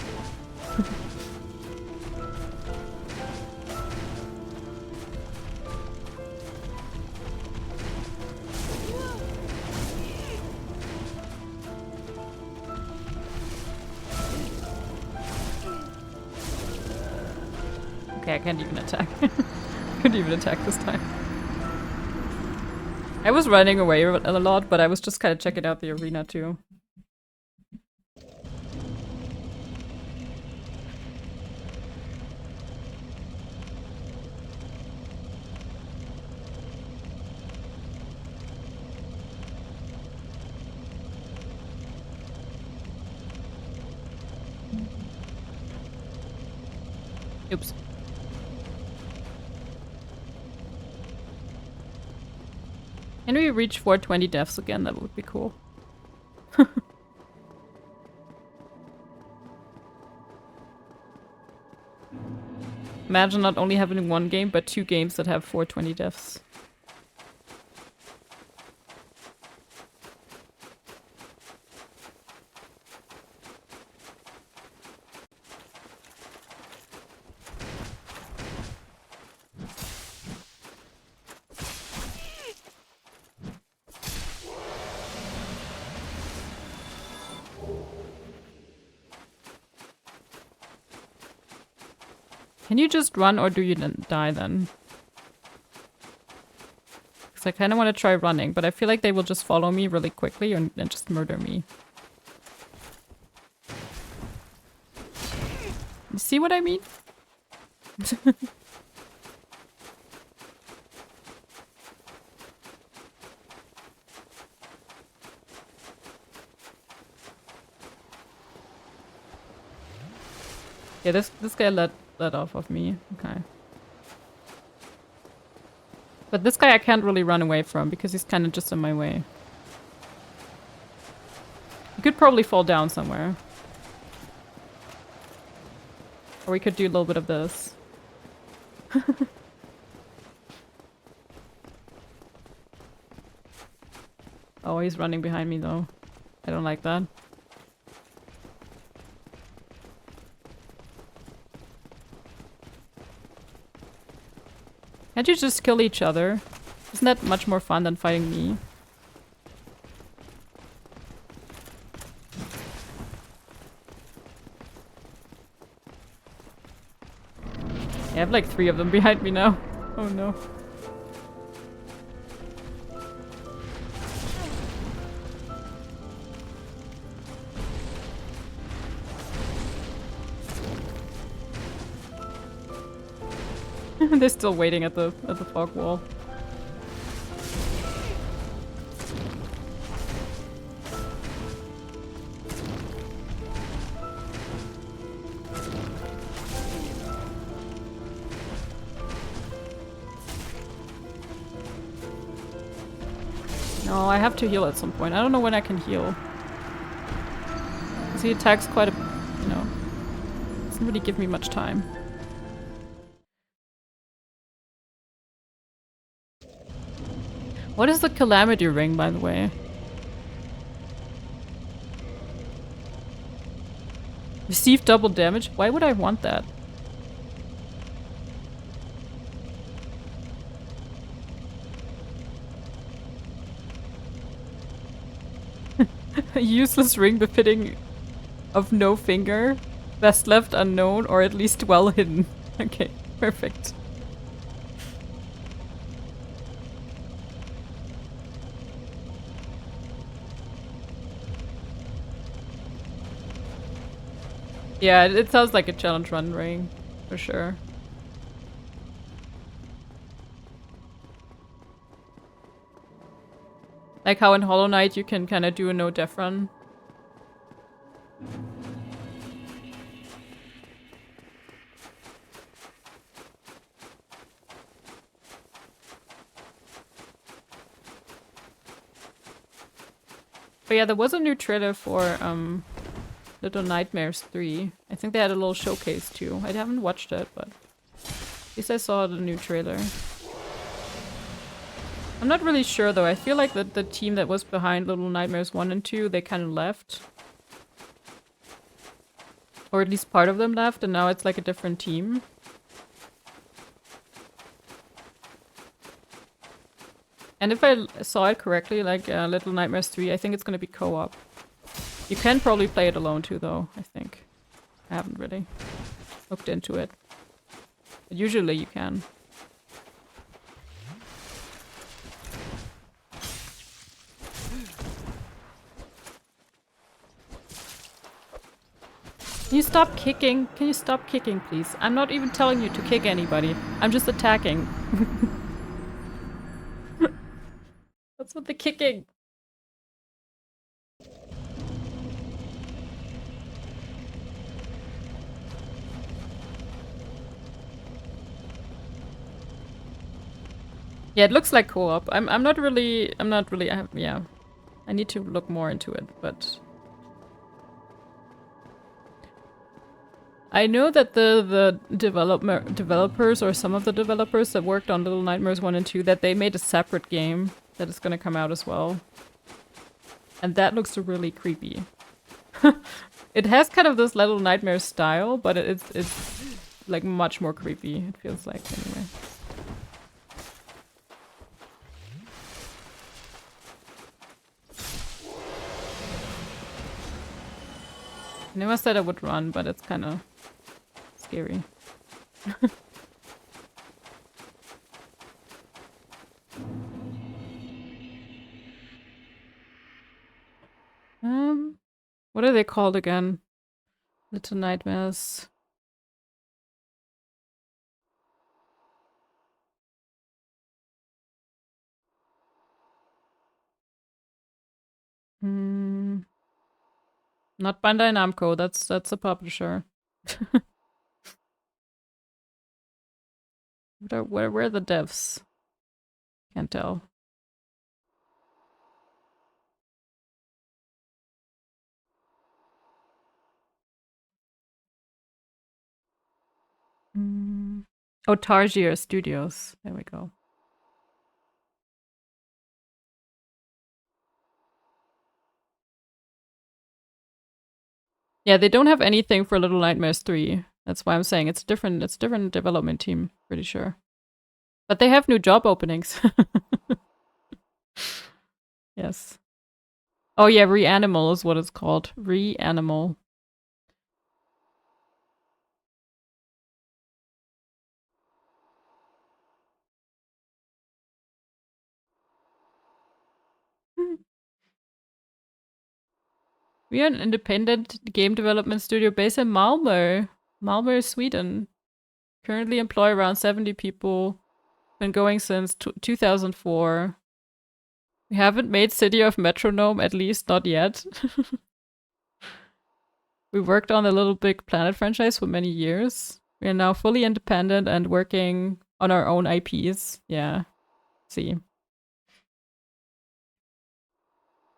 Okay, I can't even attack. Couldn't even attack this time. I was running away a lot, but I was just kind of checking out the arena too. Oops. Can we reach 420 deaths again? That would be cool. Imagine not only having one game, but 2 games that have 420 deaths. Can you just run or do you then die then? Because I kind of want to try running, but I feel like they will just follow me really quickly and just murder me. You see what I mean? Yeah, this guy let off of me. Okay. But this guy I can't really run away from because he's kind of just in my way. He could probably fall down somewhere. Or we could do a little bit of this. Oh, he's running behind me though. I don't like that. Can't you just kill each other? Isn't that much more fun than fighting me? I have like 3 of them behind me now. Oh no. They're still waiting at the fog wall. No, I have to heal at some point. I don't know when I can heal. 'Cause he attacks quite a, you know, doesn't really give me much time. What is the calamity ring, by the way? Receive double damage? Why would I want that? A useless ring befitting of no finger. Best left unknown or at least well hidden. Okay, perfect. Yeah, it sounds like a challenge run ring. For sure. Like how in Hollow Knight you can kind of do a no def run. But yeah, there was a new trailer for Little Nightmares 3. I think they had a little showcase too. I haven't watched it, but at least I saw the new trailer. I'm not really sure though. I feel like the team that was behind Little Nightmares 1 and 2, they kind of left. Or at least part of them left, and now it's like a different team. And if I saw it correctly, like Little Nightmares 3, I think it's gonna be co-op. You can probably play it alone too though, I think. I haven't really looked into it. But usually you can. Can you stop kicking? Can you stop kicking, please? I'm not even telling you to kick anybody. I'm just attacking. What's with the kicking? Yeah, it looks like co-op. I'm not really yeah. I need to look more into it, but I know that the developers, or some of the developers that worked on Little Nightmares 1 and 2, that they made a separate game that is gonna come out as well. And that looks really creepy. It has kind of this Little Nightmares style, but it's like much more creepy, it feels like, anyway. I never said I would run, but it's kind of scary. What are they called again? Little Nightmares. Not Bandai Namco, that's a publisher. Where are the devs? Can't tell. Oh, Tarsier Studios. There we go. Yeah, they don't have anything for Little Nightmares 3. That's why I'm saying it's different development team, pretty sure. But they have new job openings. Yes. Oh yeah, Reanimal is what it's called. Reanimal. We are an independent game development studio based in Malmö. Malmö, Sweden. Currently employ around 70 people. Been going since 2004. We haven't made City of Metronome, at least not yet. We worked on the Little Big Planet franchise for many years. We are now fully independent and working on our own IPs. Yeah. See.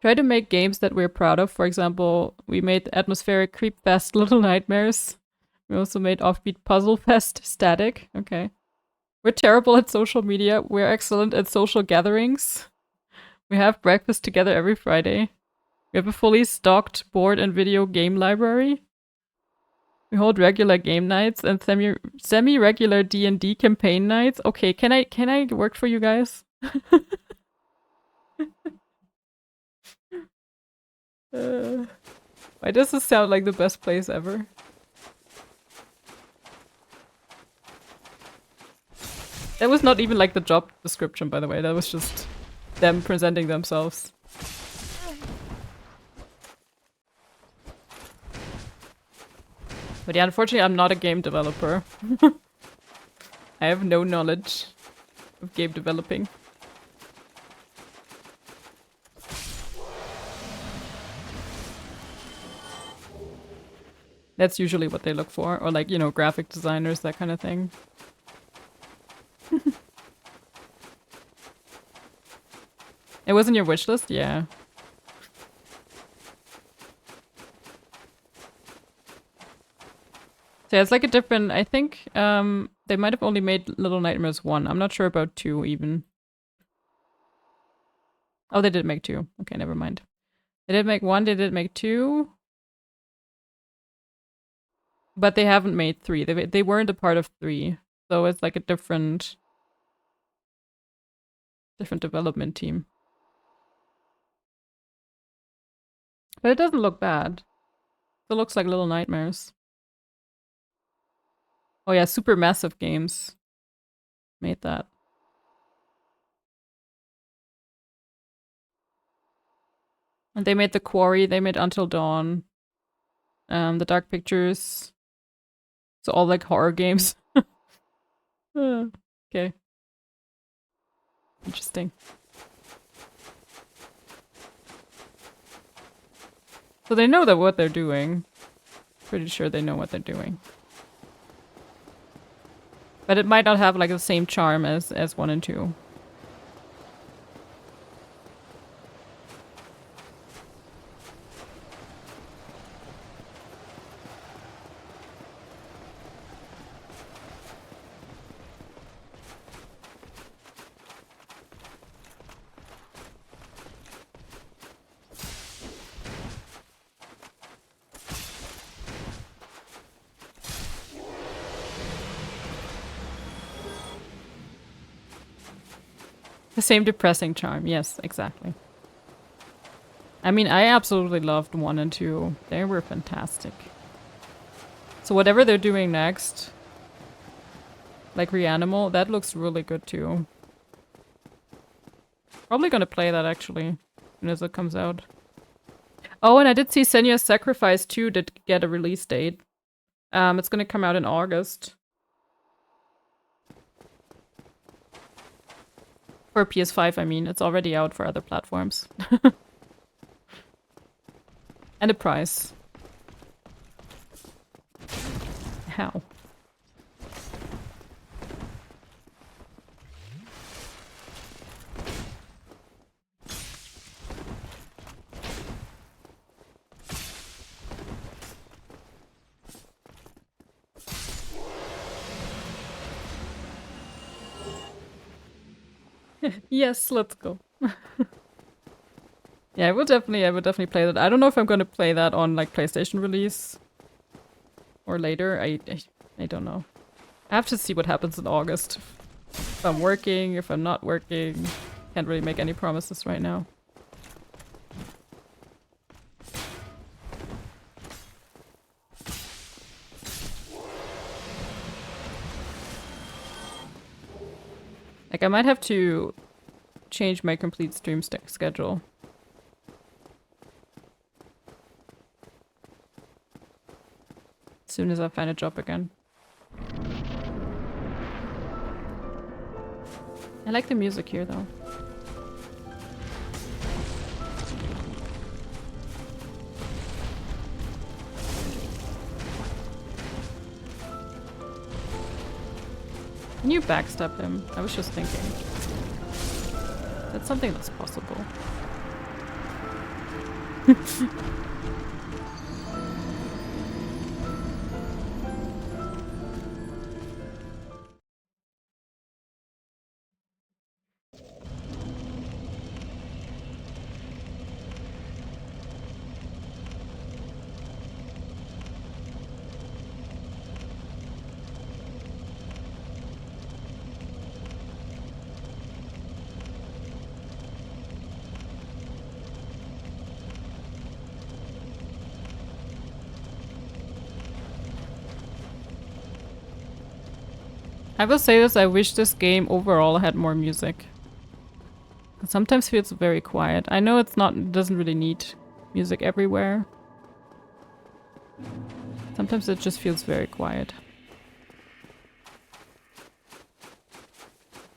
Try to make games that we're proud of. For example, we made atmospheric Creepfest Little Nightmares. We also made Offbeat Puzzle Fest Static. Okay. We're terrible at social media. We're excellent at social gatherings. We have breakfast together every Friday. We have a fully stocked board and video game library. We hold regular game nights and semi-regular D&D campaign nights. Okay, can I work for you guys? Why does this sound like the best place ever? That was not even like the job description, by the way. That was just them presenting themselves. But yeah, unfortunately, I'm not a game developer. I have no knowledge of game developing. That's usually what they look for. Or like, you know, graphic designers, that kind of thing. It was in your wish list? Yeah. So yeah, it's like a different, I think they might have only made Little Nightmares 1. I'm not sure about 2 even. Oh, they did make 2. Okay, never mind. They did make 1, they did make 2. But they haven't made 3. They weren't a part of 3. So it's like a different development team. But it doesn't look bad. It looks like Little Nightmares. Oh yeah, Supermassive Games made that. And they made The Quarry, they made Until Dawn. The Dark Pictures. So all like horror games. Okay. Interesting. So they know that what they're doing. Pretty sure they know what they're doing. But it might not have like the same charm as 1 and 2. The same depressing charm, yes, exactly. I mean, I absolutely loved 1 and 2. They were fantastic. So whatever they're doing next, like Reanimal, that looks really good too. Probably gonna play that actually, as soon as it comes out. Oh, and I did see Senya's Sacrifice 2 did get a release date. It's gonna come out in August. For PS5, I mean. It's already out for other platforms. And a price. How? Yes, let's go. Yeah, I would definitely play that. I don't know if I'm gonna play that on like PlayStation release or later. I don't know. I have to see what happens in August. If I'm working, if I'm not working. Can't really make any promises right now. Like I might have to change my complete stream schedule. As soon as I find a job again. I like the music here though. Can you backstab him? I was just thinking. That's something that's possible. I will say this, I wish this game overall had more music. It sometimes feels very quiet. I know it doesn't really need music everywhere. Sometimes it just feels very quiet.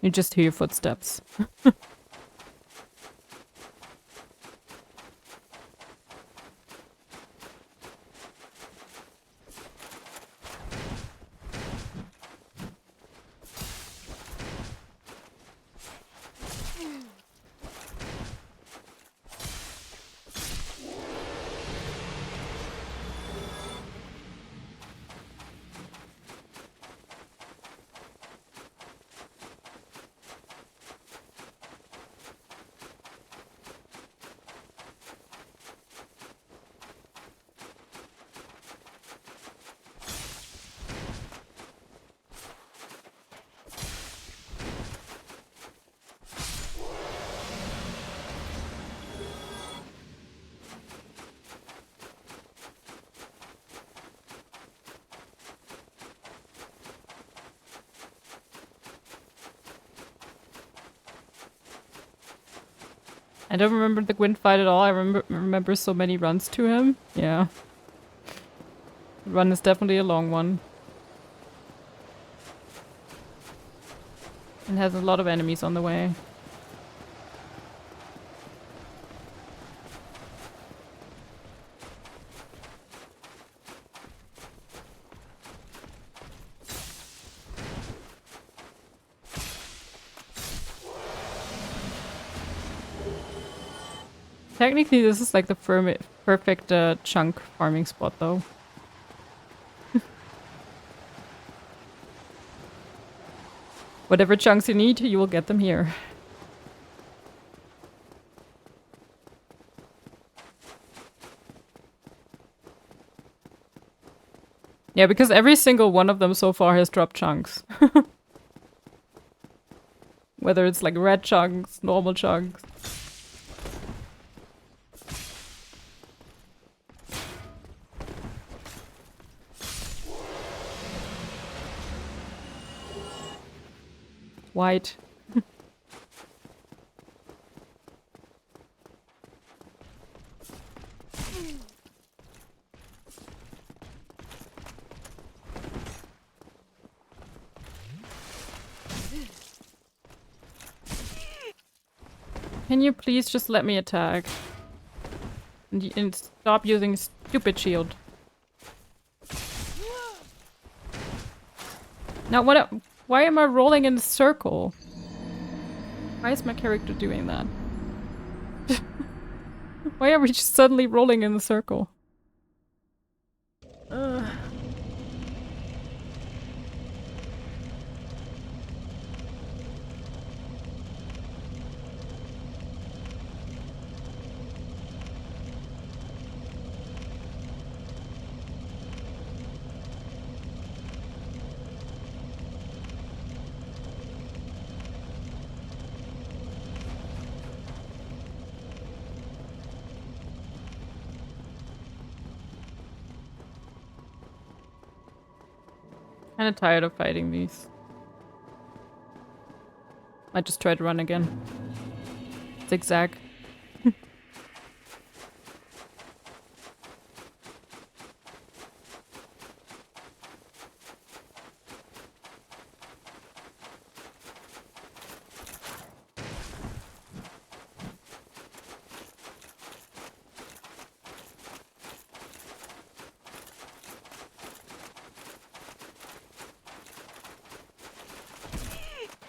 You just hear footsteps. I don't remember the Gwyn fight at all. I remember so many runs to him. Yeah. The run is definitely a long one. And has a lot of enemies on the way. Technically, this is like the perfect chunk farming spot, though. Whatever chunks you need, you will get them here. Yeah, because every single one of them so far has dropped chunks. Whether it's like red chunks, normal chunks. White. Can you please just let me attack? And stop using stupid shield. Now what? Why am I rolling in a circle? Why is my character doing that? Why are we just suddenly rolling in a circle? Kinda tired of fighting these. I just try to run again. Zigzag.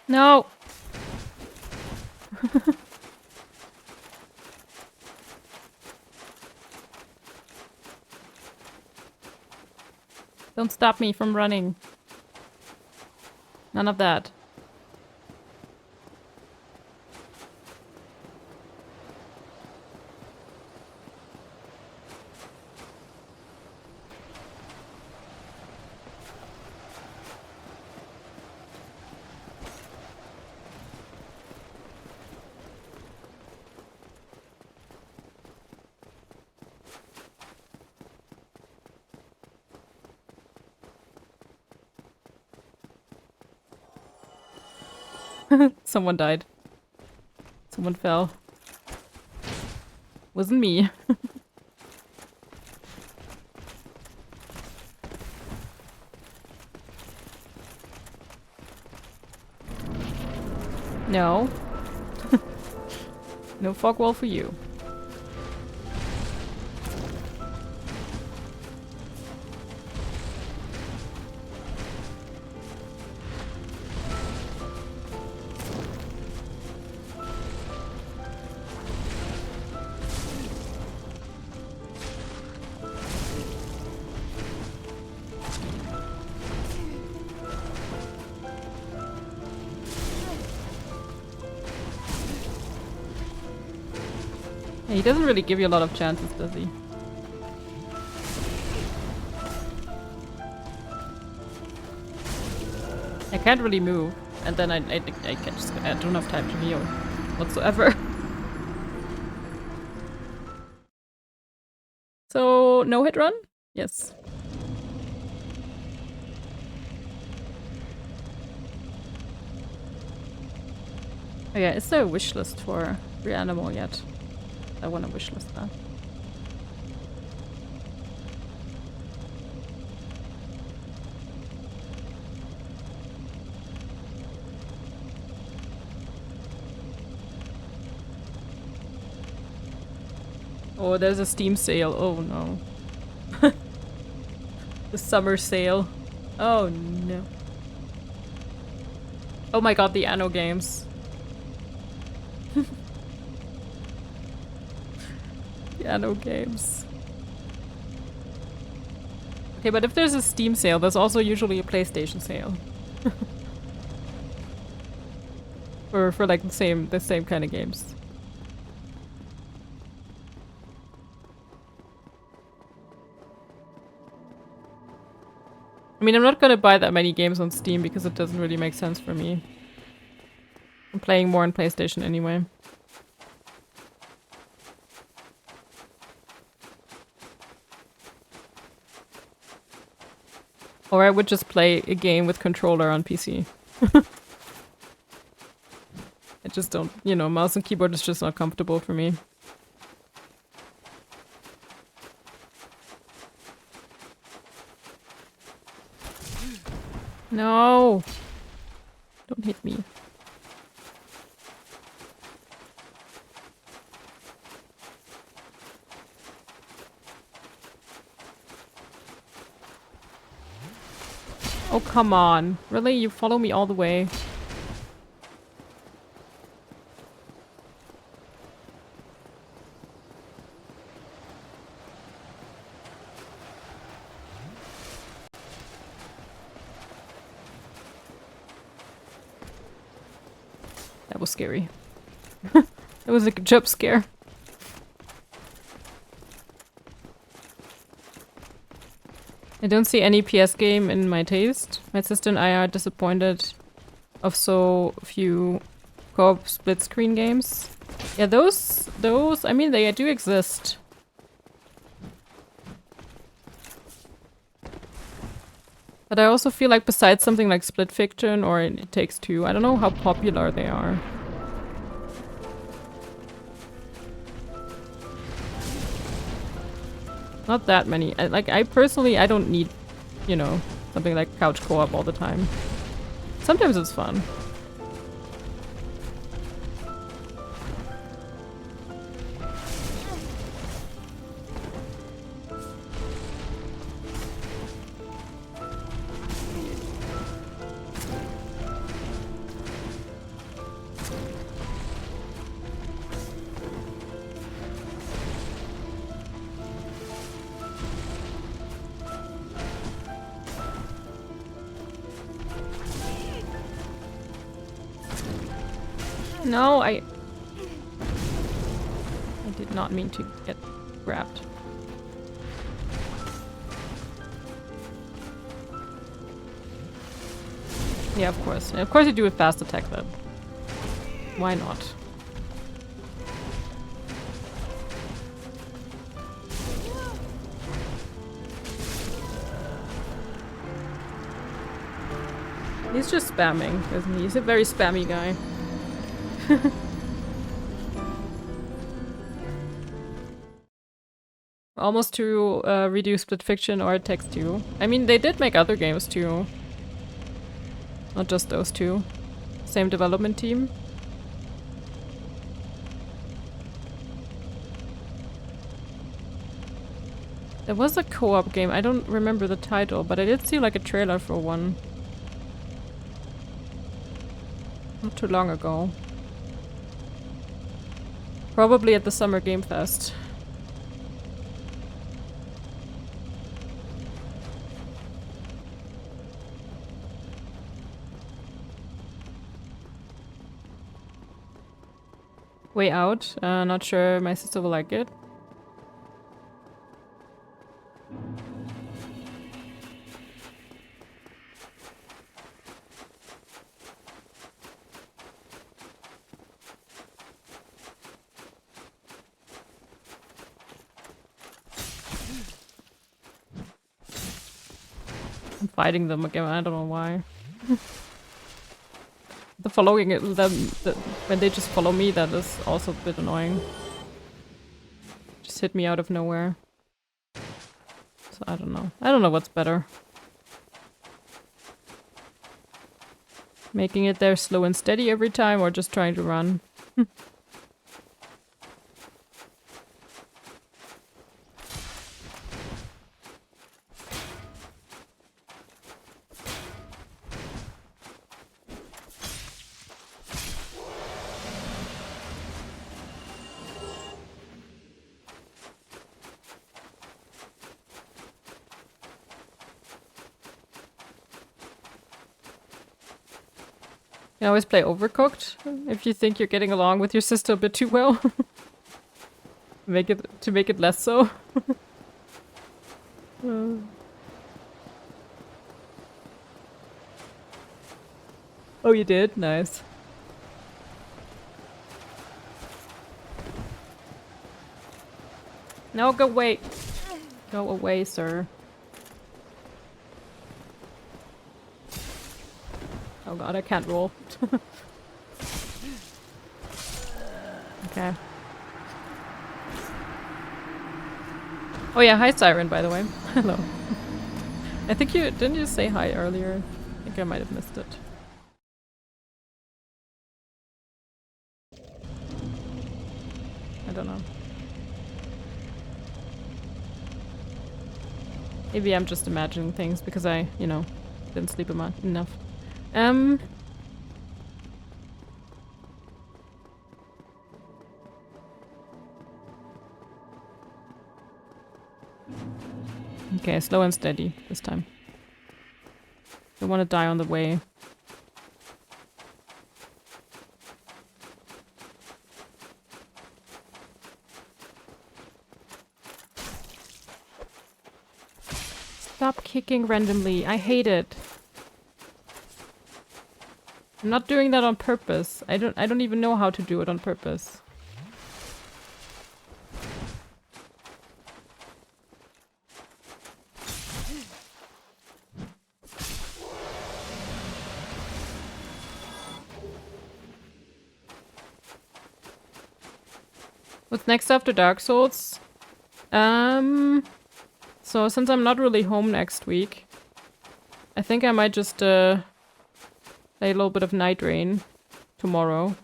No! Don't stop me from running. None of that. Someone died. Someone fell. Wasn't me. No. No fog wall for you. He doesn't really give you a lot of chances, does he? I can't really move, and then I don't have time to heal whatsoever. So, no hit run? Yes. Oh yeah, is there a wish list for Reanimal yet? I want to wishlist that. Oh, there's a Steam sale. Oh no. The summer sale. Oh no. Oh my god, the Anno games. Anno games. Okay, but if there's a Steam sale, there's also usually a PlayStation sale. for like the same kind of games. I mean, I'm not gonna buy that many games on Steam because it doesn't really make sense for me. I'm playing more on PlayStation anyway. Or I would just play a game with controller on PC. I just don't, you know, mouse and keyboard is just not comfortable for me. No! Don't hit me. Oh, come on. Really? You follow me all the way? That was scary. That was like a jump scare. I don't see any PS game in my taste. My sister and I are disappointed of so few co-op split screen games. Yeah, those, I mean, they do exist. But I also feel like besides something like Split Fiction or It Takes Two, I don't know how popular they are. Not that many. I personally, I don't need, you know, something like couch co-op all the time. Sometimes it's fun. No, I did not mean to get grabbed. Yeah, of course. And of course you do a fast attack then. Why not? He's just spamming, isn't he? He's a very spammy guy. Almost to reduce Split Fiction or It Takes Two. I mean, they did make other games too. Not just those two. Same development team. There was a co-op game. I don't remember the title, but I did see like a trailer for one. Not too long ago. Probably at the Summer Game Fest. Way Out. Not sure my sister will like it. I'm fighting them again. I don't know why. The following them, when they just follow me, that is also a bit annoying. Just hit me out of nowhere. So I don't know. I don't know what's better. Making it there slow and steady every time, or just trying to run. You can always play Overcooked if you think you're getting along with your sister a bit too well. make it less so. Oh, you did? Nice. No, go away. Go away, sir. Oh god, I can't roll. Okay. Oh yeah, hi Siren, by the way. Hello. I think didn't you say hi earlier? I think I might have missed it. I don't know. Maybe I'm just imagining things because I, you know, didn't sleep enough. Okay, slow and steady this time. Don't want to die on the way. Stop kicking randomly. I hate it. I'm not doing that on purpose. I don't even know how to do it on purpose. What's next after Dark Souls? So since I'm not really home next week, I think I might just play a little bit of Night Rain tomorrow.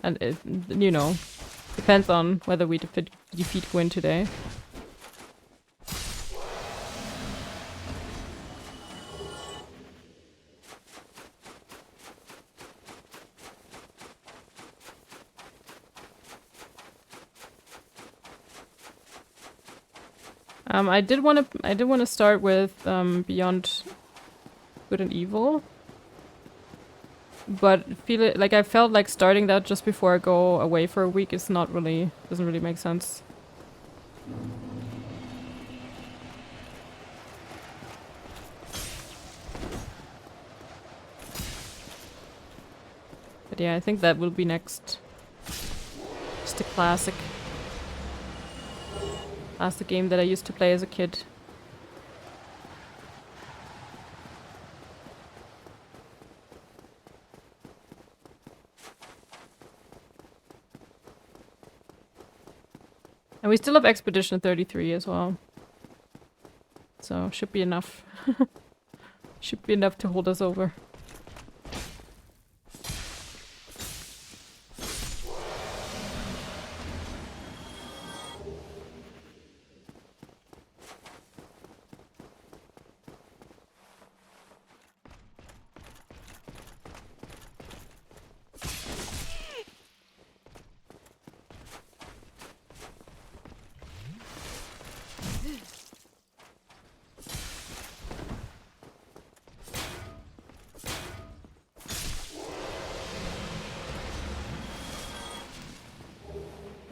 And it, you know, depends on whether we defeat Gwyn today. I did want to start with Beyond Good and Evil, but I felt like starting that just before I go away for a week is not really doesn't really make sense. But yeah, I think that will be next. Just a classic. That's the game that I used to play as a kid. And we still have Expedition 33 as well. So, should be enough. Should be enough to hold us over.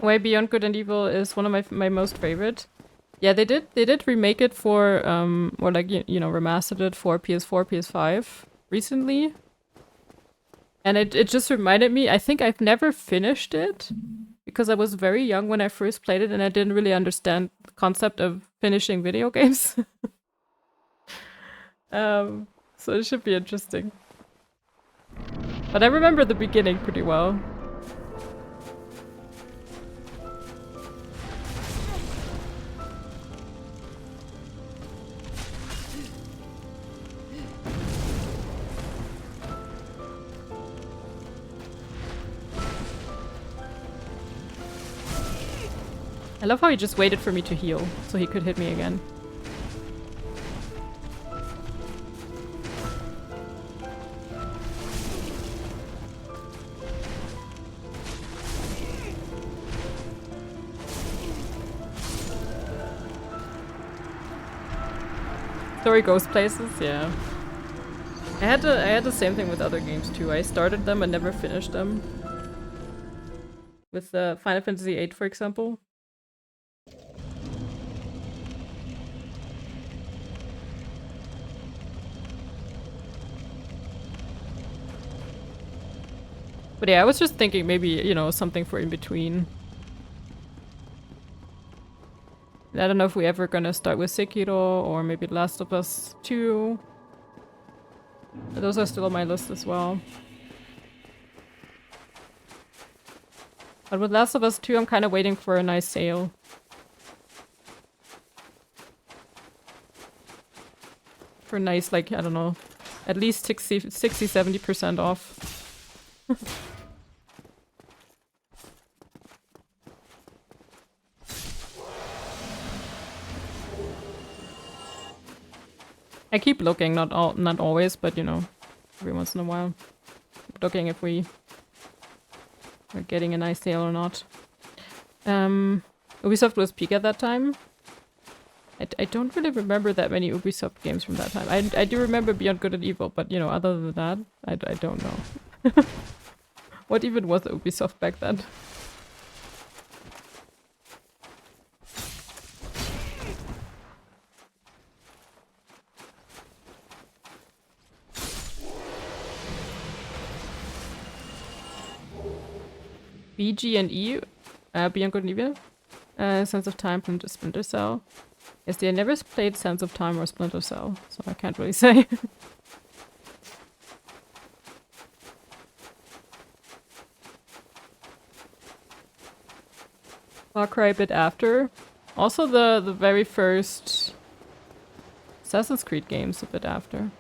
Way Beyond Good and Evil is one of my most favorite. Yeah, they did remake it for or like you know, remastered it for PS4, PS5 recently. And it just reminded me, I think I've never finished it because I was very young when I first played it and I didn't really understand the concept of finishing video games. So it should be interesting. But I remember the beginning pretty well. I love how he just waited for me to heal, so he could hit me again. Story goes places, yeah. I had the same thing with other games too. I started them and never finished them. With Final Fantasy VIII, for example. But yeah, I was just thinking maybe, you know, something for in between. I don't know if we're ever gonna start with Sekiro or maybe Last of Us 2. But those are still on my list as well. But with Last of Us 2, I'm kind of waiting for a nice sale. For a nice, like, I don't know, at least 60-70% off. I keep looking, not always, but you know, every once in a while. Keep looking if we are getting a nice sale or not. Ubisoft was peak at that time. I don't really remember that many Ubisoft games from that time. I do remember Beyond Good and Evil, but you know, other than that, I don't know. What even was Ubisoft back then? BG&E, Beyond Good and Evil, Sense of Time from Splinter Cell. Yes, I never played Sense of Time or Splinter Cell, so I can't really say. Far Cry a bit after. Also the very first Assassin's Creed games a bit after.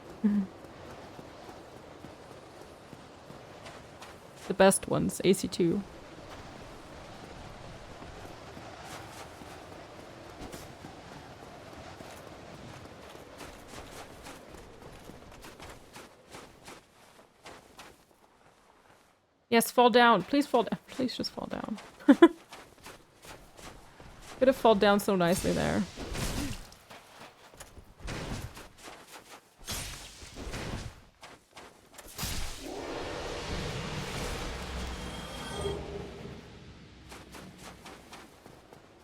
The best ones, AC2. Yes, fall down. Please fall down. Please just fall down. Could have fallen down so nicely there.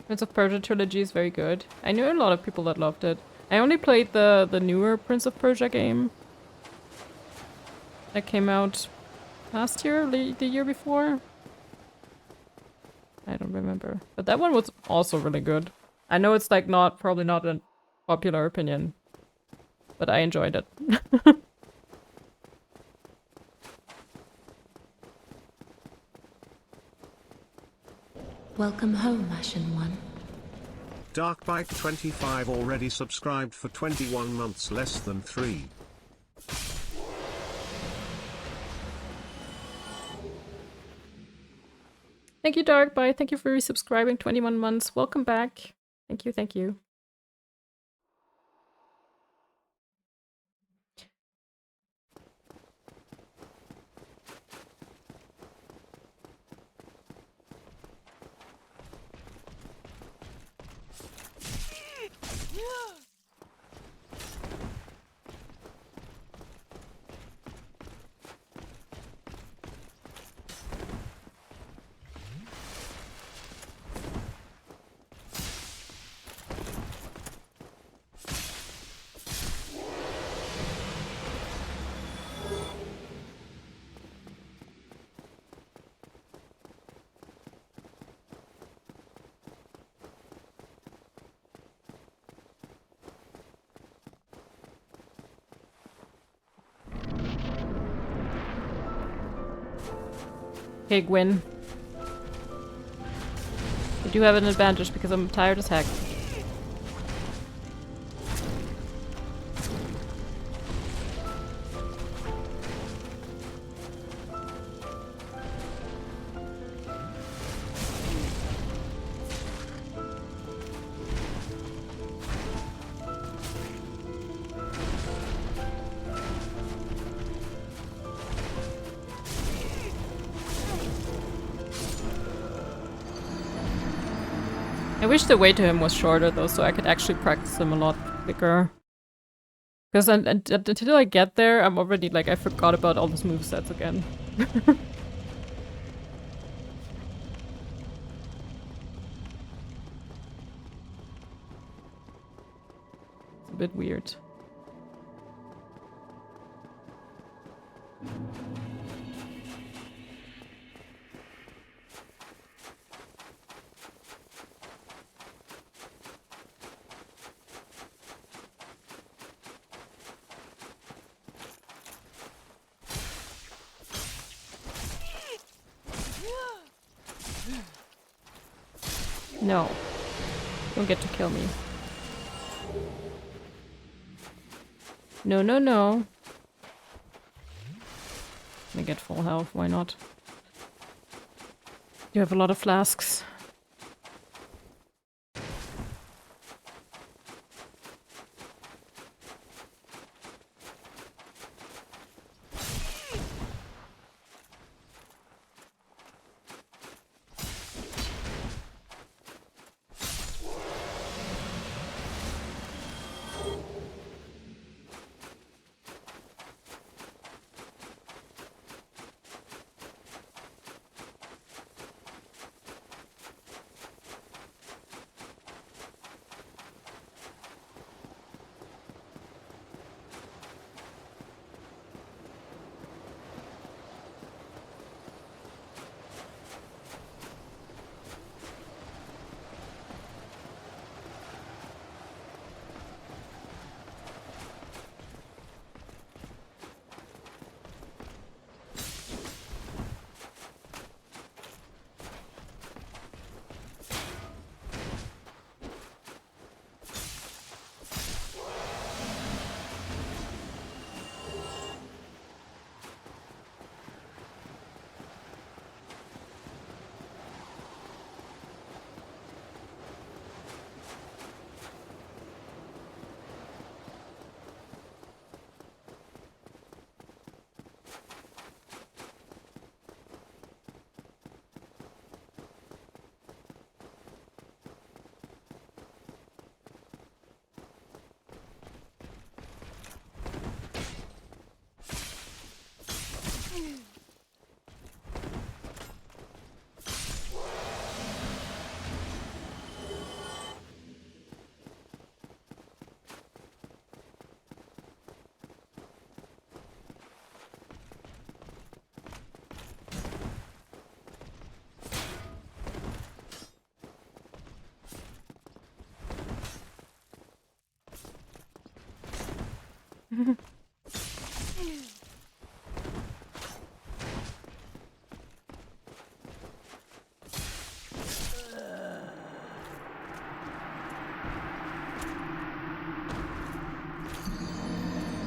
Prince of Persia trilogy is very good. I knew a lot of people that loved it. I only played the newer Prince of Persia game. That came out last year, the year before? I don't remember. But that one was also really good. I know it's like probably not a popular opinion, but I enjoyed it. Welcome home, Ashen One. Darkbite25 already subscribed for 21 months, less than 3. Thank you, Darkbite. Thank you for resubscribing 21 months. Welcome back. Thank you, thank you. Okay, Gwyn. You do have an advantage because I'm tired as heck. I wish the way to him was shorter though, so I could actually practice him a lot quicker. Because until I get there, I'm already like, I forgot about all those movesets again. It's a bit weird. No. Don't get to kill me. No, no, no. I get full health, why not? You have a lot of flasks.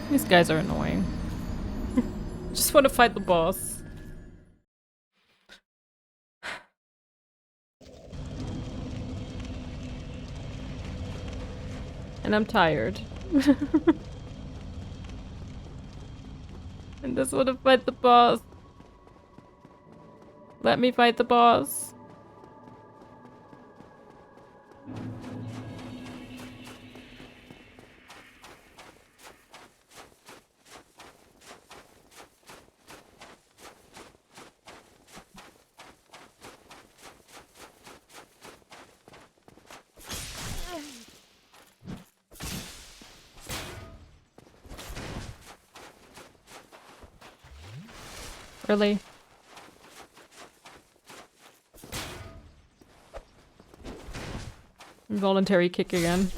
These guys are annoying. Just want to fight the boss. And I'm tired. I just want to fight the boss. Let me fight the boss. Really? Involuntary kick again.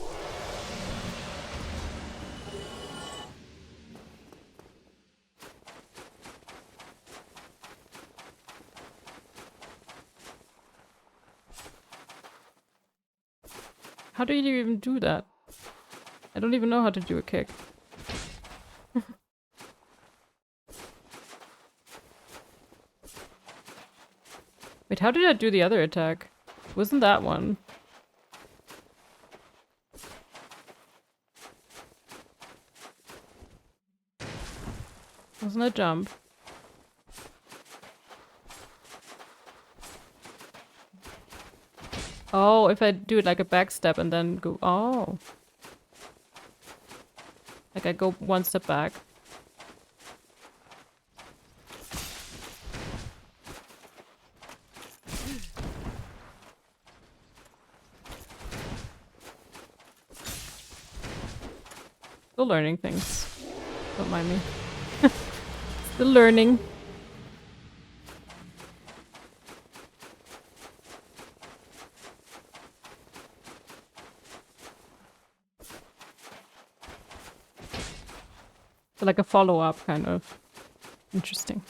How do you even do that? I don't even know how to do a kick. Wait, how did I do the other attack? Wasn't that one? Wasn't a jump? Oh, if I do it like a back step and then go... Oh. Like I go one step back. Still learning things. Don't mind me. Still learning. So like a follow-up kind of. Interesting.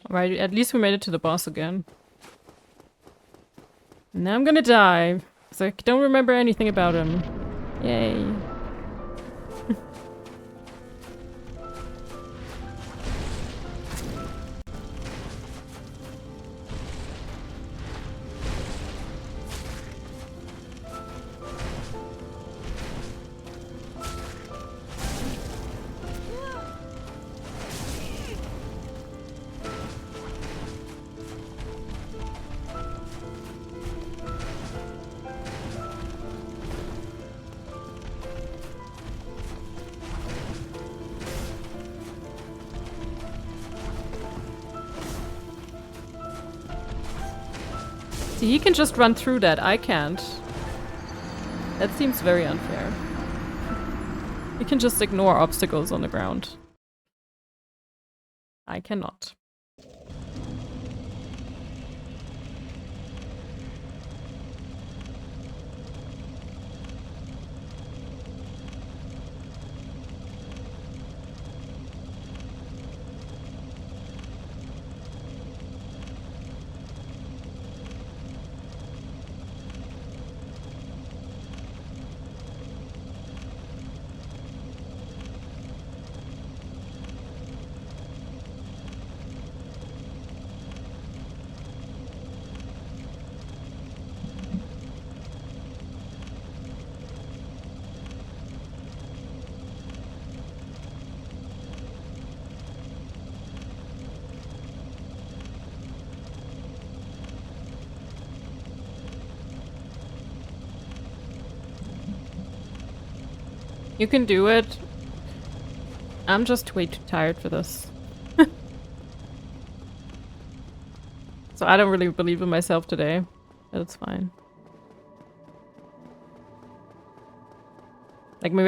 Right, at least we made it to the boss again. Now I'm gonna die. Because I don't remember anything about him. Yay. See, he can just run through that. I can't. That seems very unfair. You can just ignore obstacles on the ground. I cannot. You can do it. I'm just way too tired for this. So I don't really believe in myself today. But it's fine. Like my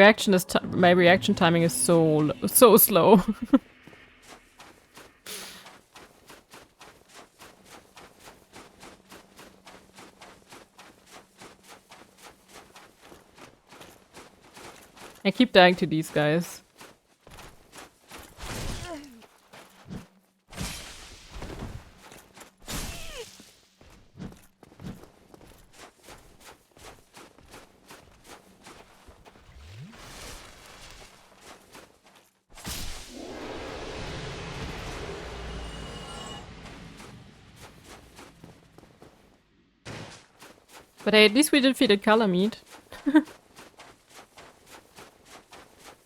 reaction timing is so slow. I keep dying to these guys. But hey, at least we defeated Calamite.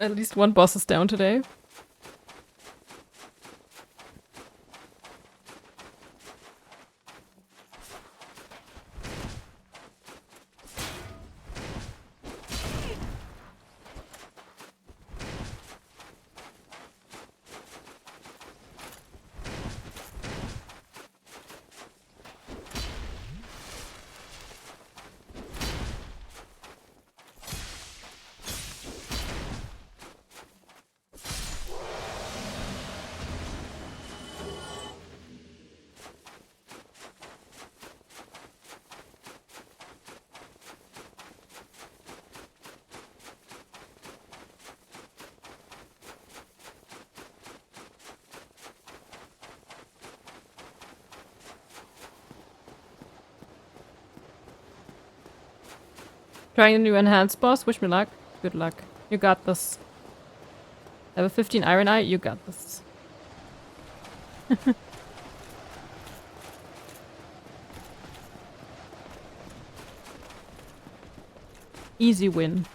At least one boss is down today. Trying a new enhanced boss, wish me luck. Good luck. You got this. Level 15 Iron Eye, you got this. Easy win.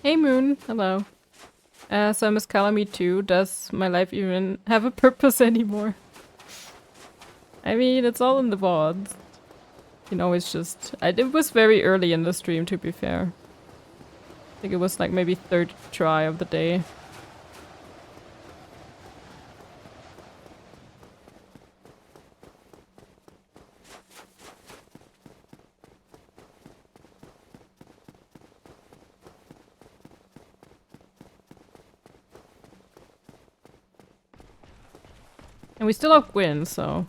Hey Moon, hello. So Miss Calamity too. Does my life even have a purpose anymore? I mean, it's all in the VODs. You know, it's just... it was very early in the stream, to be fair. I think it was like maybe third try of the day. And we still have Gwyn, so...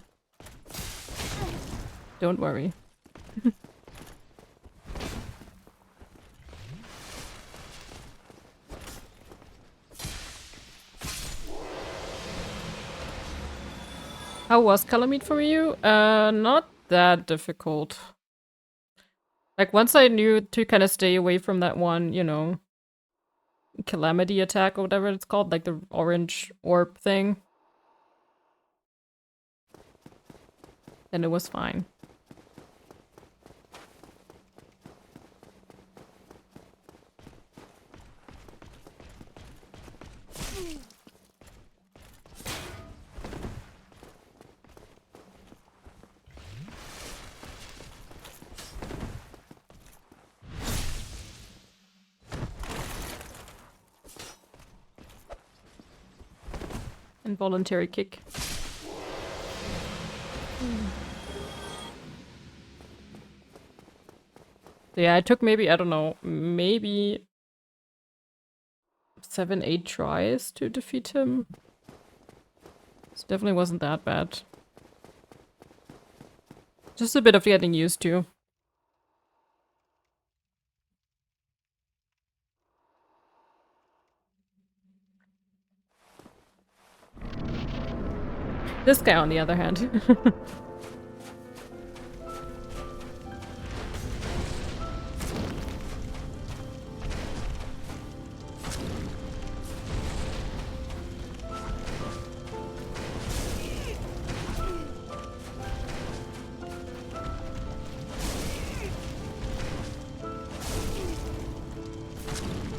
don't worry. How was Calamite for you? Not that difficult. Like, once I knew to kind of stay away from that one, you know, calamity attack or whatever it's called, like the orange orb thing, then it was fine. Involuntary kick. So yeah, I took maybe, I don't know, maybe 7, 8 tries to defeat him. It definitely wasn't that bad. Just a bit of getting used to. This guy, on the other hand.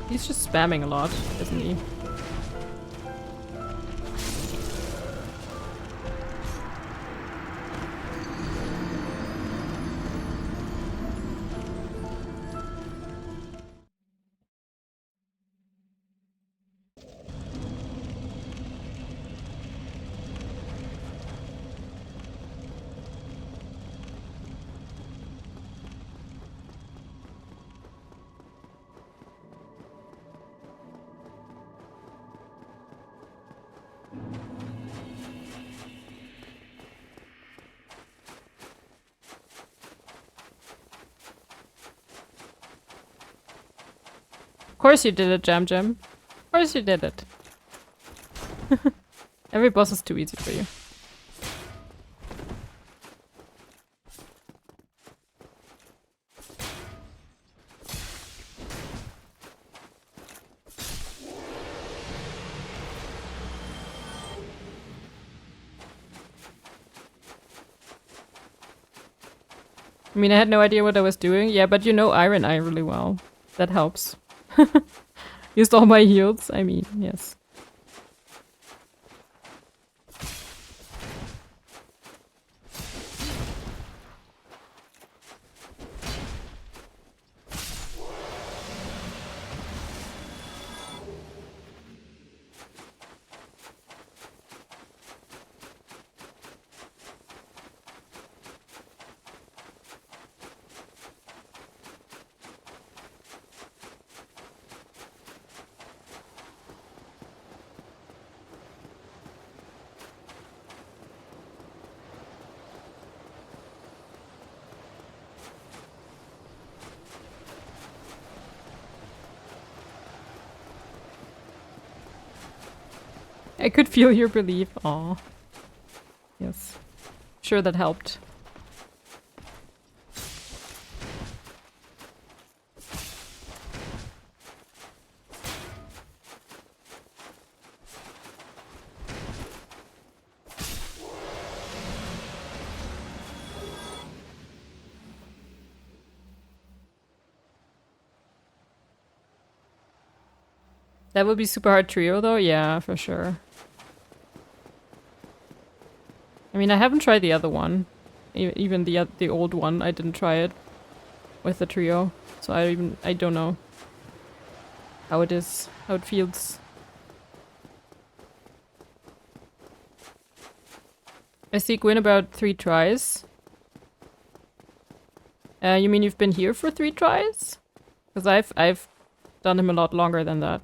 He's just spamming a lot, isn't he? Of course you did it, Jam Jam. Of course you did it. Every boss is too easy for you. I mean, I had no idea what I was doing. Yeah, but you know Iron Eye really well. That helps. Used all my heals. I mean, yes. I could feel your relief. Aw. Yes. Sure that helped. That would be super hard trio though? Yeah, for sure. I mean, I haven't tried the other one. Even the old one, I didn't try it with the trio. So I don't know how it is, how it feels. I see Gwyn about 3 tries. You mean you've been here for 3 tries? Because I've done him a lot longer than that.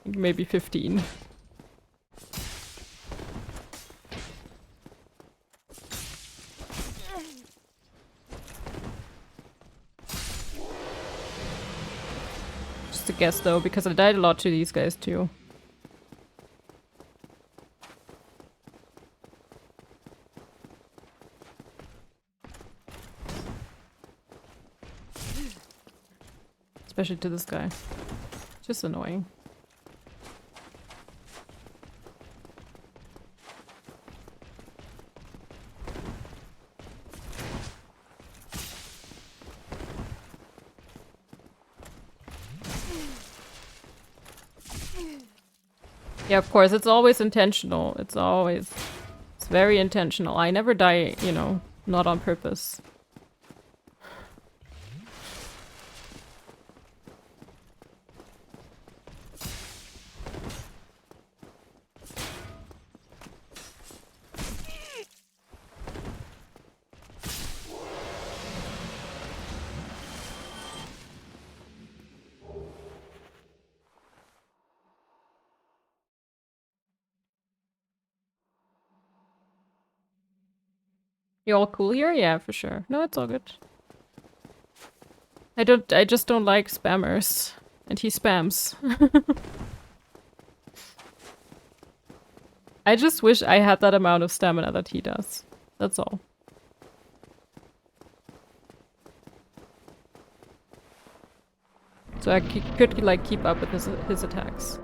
Maybe 15. Just a guess though, because I died a lot to these guys too. Especially to this guy. Just annoying. Yeah, of course, it's always intentional. It's very intentional. I never die, you know, not on purpose. You all cool here? Yeah, for sure. No, it's all good. I just don't like spammers. And he spams. I just wish I had that amount of stamina that he does. That's all. So I could like keep up with his attacks.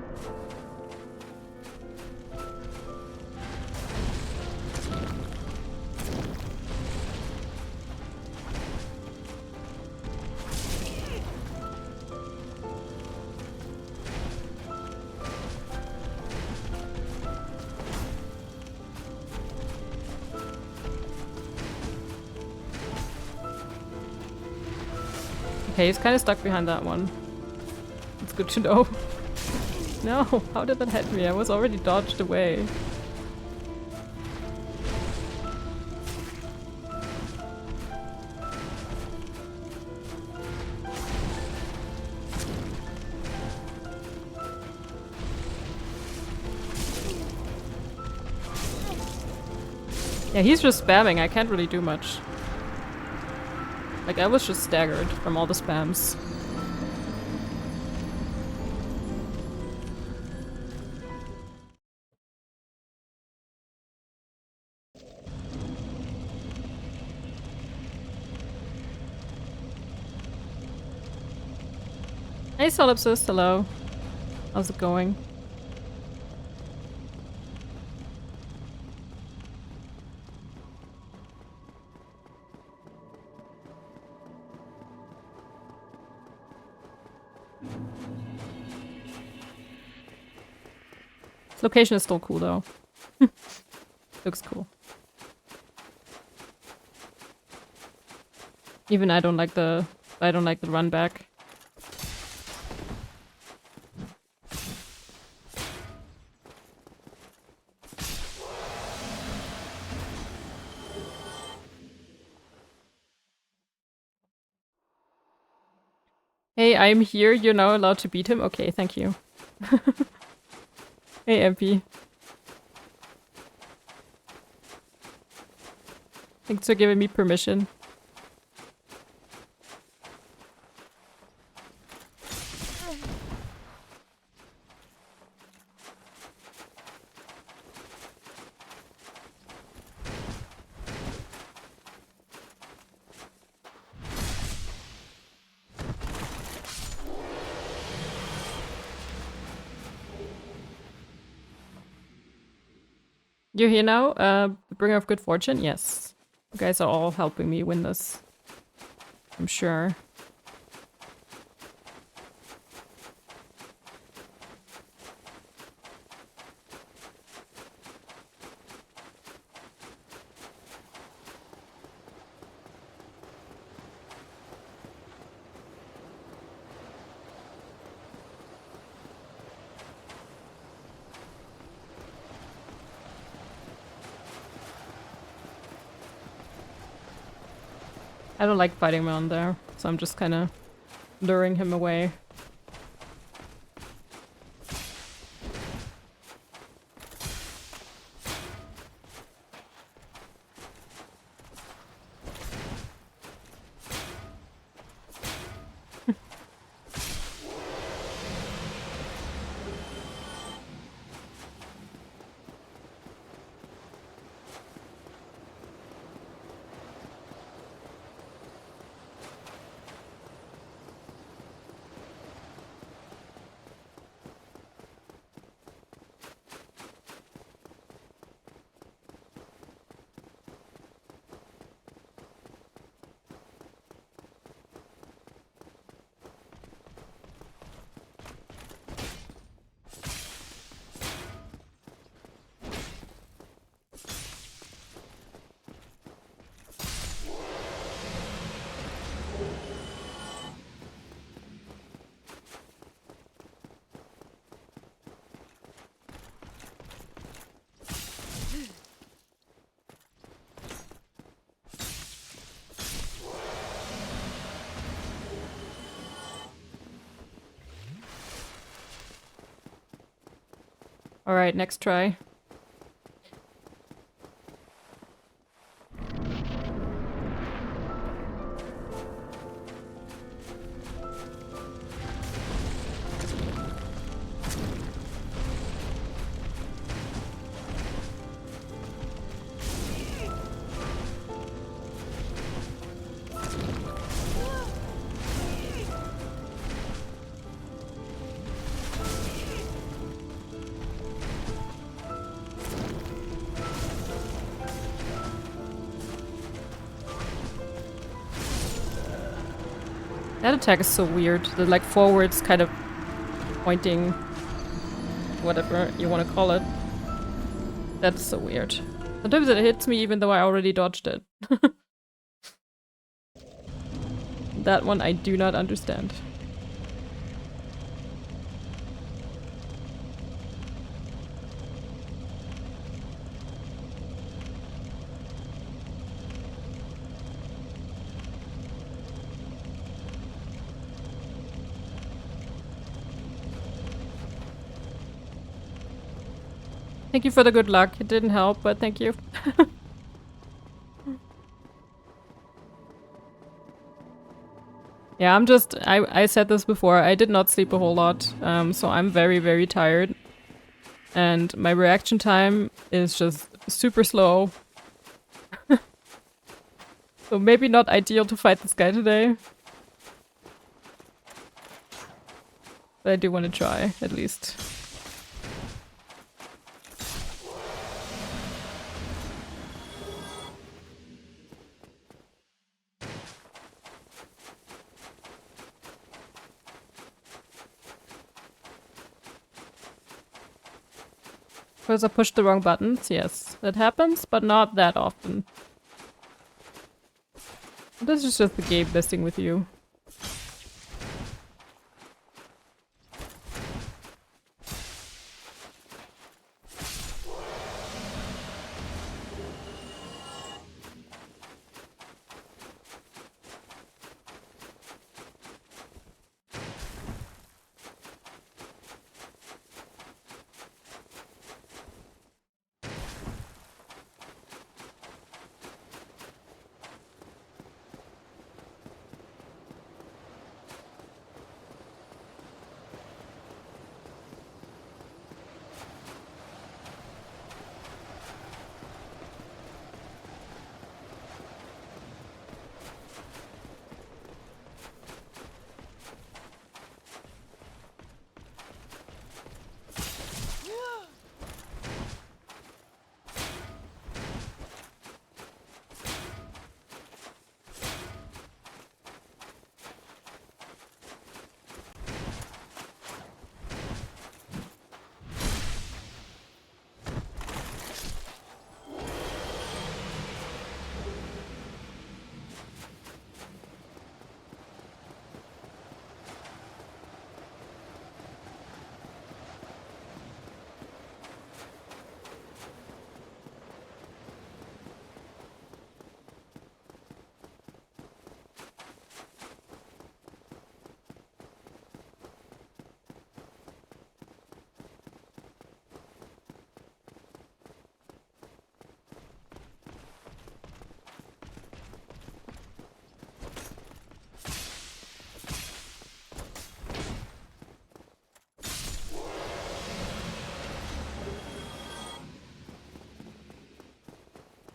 Okay, he's kind of stuck behind that one. It's good to know. No, how did that hit me? I was already dodged away. Yeah, he's just spamming. I can't really do much. Like, I was just staggered from all the spams. Hey Solipsis, hello. How's it going? This location is still cool though. Looks cool. Even I don't like the run back. Hey, I'm here. You're now allowed to beat him? Okay, thank you. Hey, MP. Thanks for giving me permission. You're here now? Bringer of good fortune? Yes. You guys are all helping me win this. I'm sure. I don't like fighting him on there, so I'm just kind of luring him away. Alright, next try. That attack is so weird. The like forwards kind of pointing, whatever you want to call it. That's so weird. Sometimes it hits me even though I already dodged it. That one I do not understand. Thank you for the good luck. It didn't help, but thank you. Yeah, I'm just, I said this before, I did not sleep a whole lot, so I'm very, very tired. And my reaction time is just super slow. So maybe not ideal to fight this guy today. But I do want to try, at least. Because I pushed the wrong buttons, yes. That happens, but not that often. This is just the game messing with you.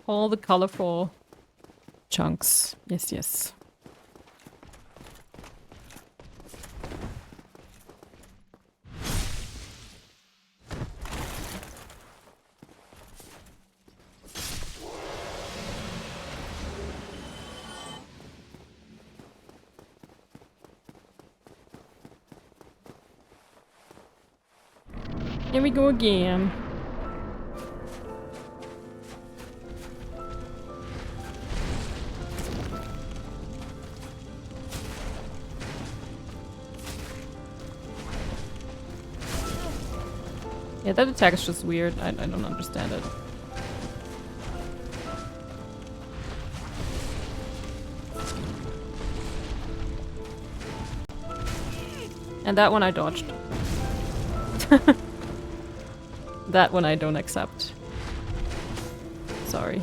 All the colorful chunks. Yes, yes. Here we go again. Yeah, that attack is just weird. I don't understand it. And that one I dodged. That one I don't accept. Sorry.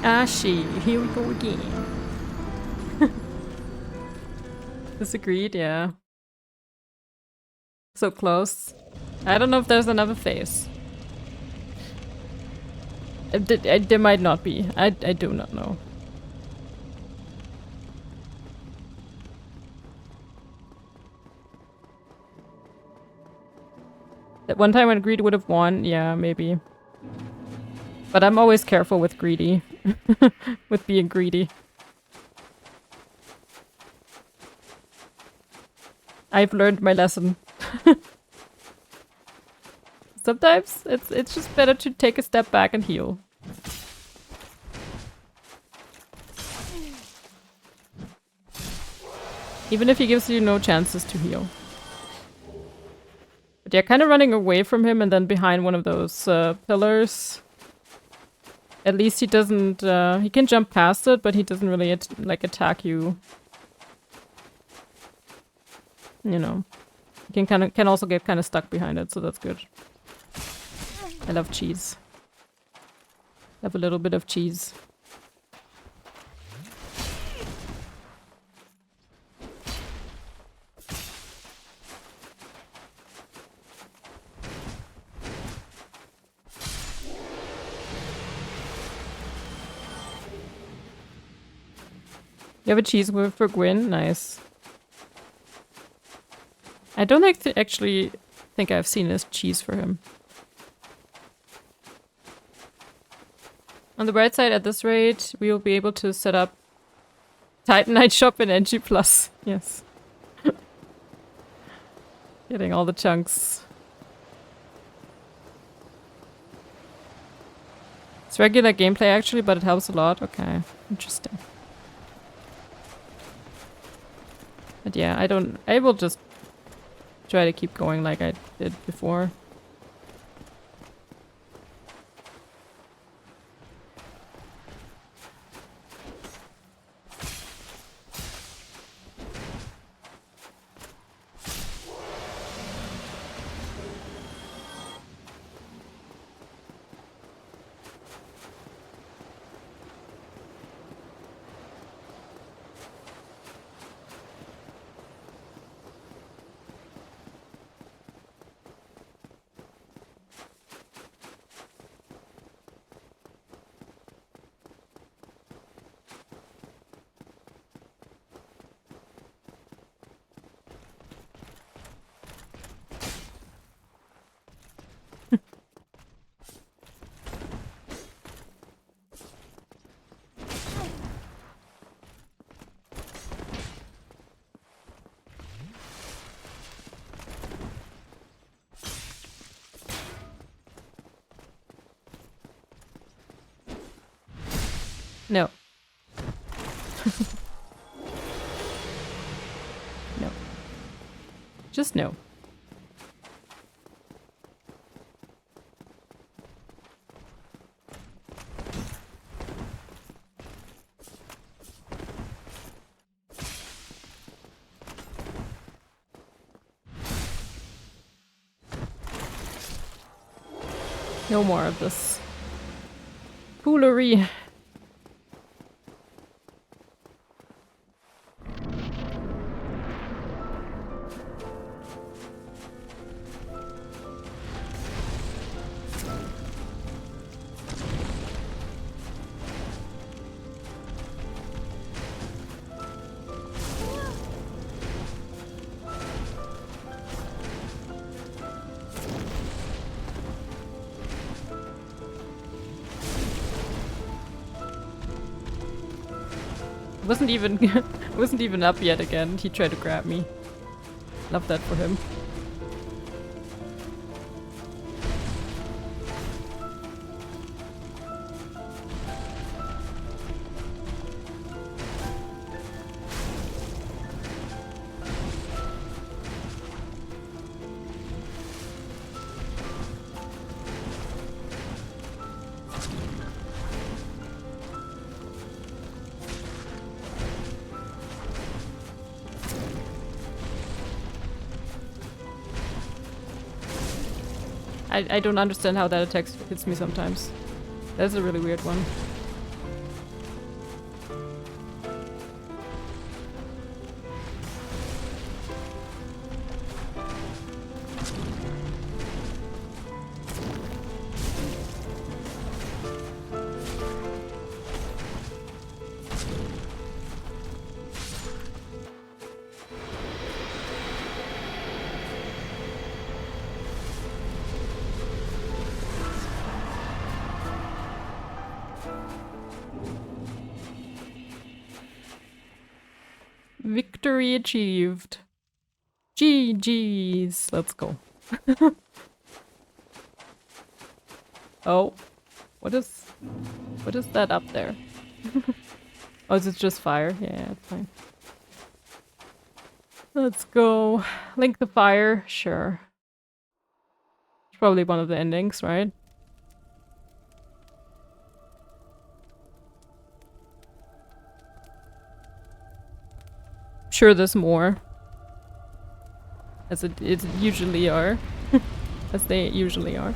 Ashi, here we go again. Disagreed, yeah. So close. I don't know if there's another phase. There might not be. I do not know. That one time when Greedy would have won, yeah, maybe. But I'm always careful with Greedy. With being greedy. I've learned my lesson. Sometimes it's just better to take a step back and heal. Even if he gives you no chances to heal. But yeah, kind of running away from him and then behind one of those pillars. At least he doesn't, he can jump past it, but he doesn't really, like, attack you. You know. He can also get kind of stuck behind it, so that's good. I love cheese. Have a little bit of cheese. You have a cheese for Gwyn? Nice. I don't actually think I've seen this cheese for him. On the bright side, at this rate, we will be able to set up Titanite shop in NG+. Yes. Getting all the chunks. It's regular gameplay actually, but it helps a lot. Okay, interesting. But yeah, I will just try to keep going like I did before. No. No. Just no. No more of this foolery. Wasn't even up yet again. He tried to grab me. Love that for him. I don't understand how that attack hits me sometimes. That's a really weird one. Victory achieved. GG's. Let's go. Oh. What is that up there? Oh, is it just fire? Yeah, it's fine. Let's go. Link the fire. Sure. It's probably one of the endings, right? Sure, there's more. As it usually are. As they usually are.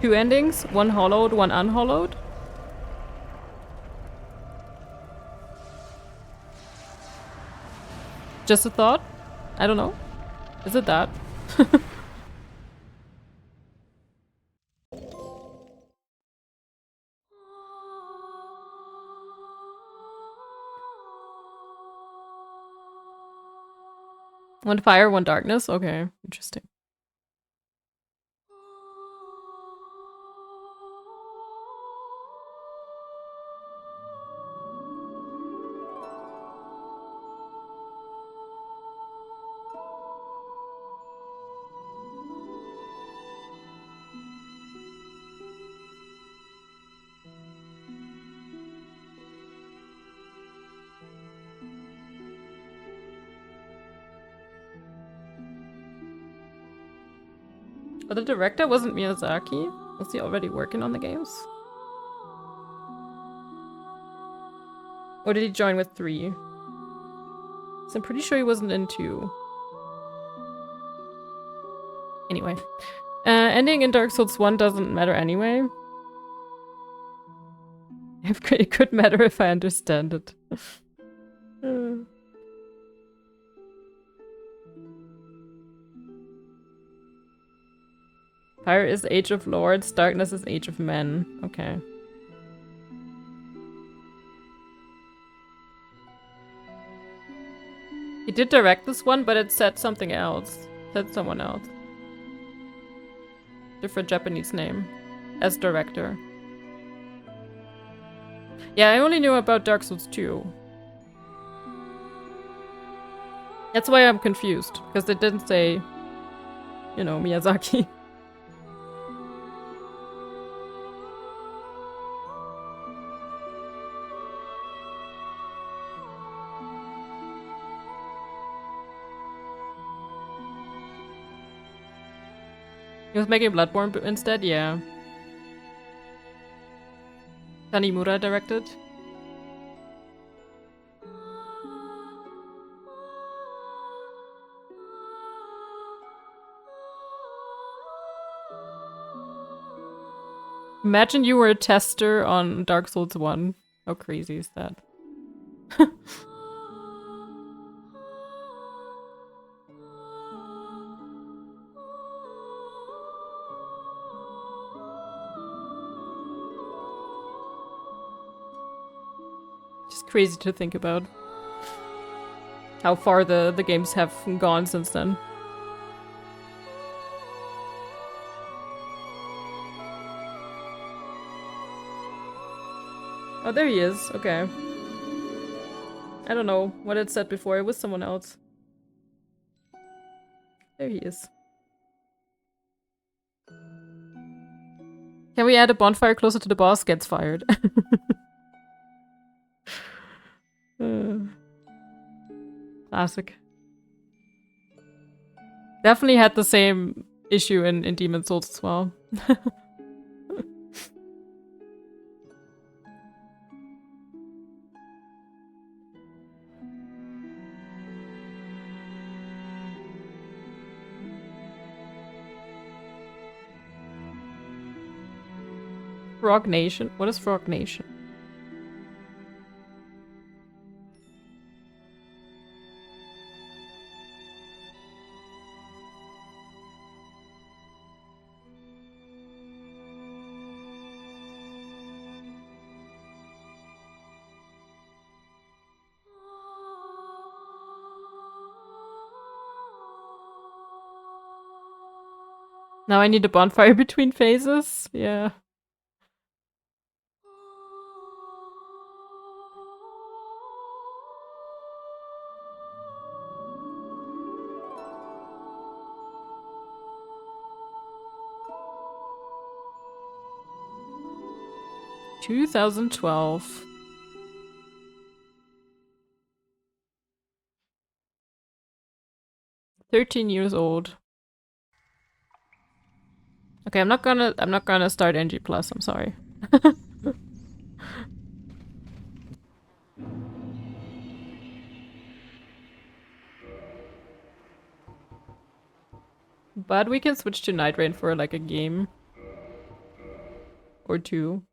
Two endings, one hollowed, one unhollowed. Just a thought? I don't know. Is it that? One fire, one darkness? Okay, interesting. But the director wasn't Miyazaki? Was he already working on the games? Or did he join with 3? So I'm pretty sure he wasn't in 2. Anyway. Ending in Dark Souls 1 doesn't matter anyway. It could matter if I understand it. Fire is Age of Lords, darkness is Age of Men. Okay. He did direct this one, but it said something else. It said someone else. Different Japanese name. As director. Yeah, I only knew about Dark Souls 2. That's why I'm confused. Because it didn't say, you know, Miyazaki. He was making Bloodborne instead? Yeah. Tanimura directed. Imagine you were a tester on Dark Souls 1. How crazy is that? Just crazy to think about. How far the games have gone since then. Oh, there he is. Okay. I don't know what it said before. It was someone else. There he is. Can we add a bonfire closer to the boss? Gets fired. Classic. Definitely had the same issue in Demon's Souls as well. Frog Nation? What is Frog Nation? Now I need a bonfire between phases? Yeah. 2012. $13 old. Okay, I'm not gonna start NG Plus, I'm sorry. But we can switch to Night Rain for like a game or two.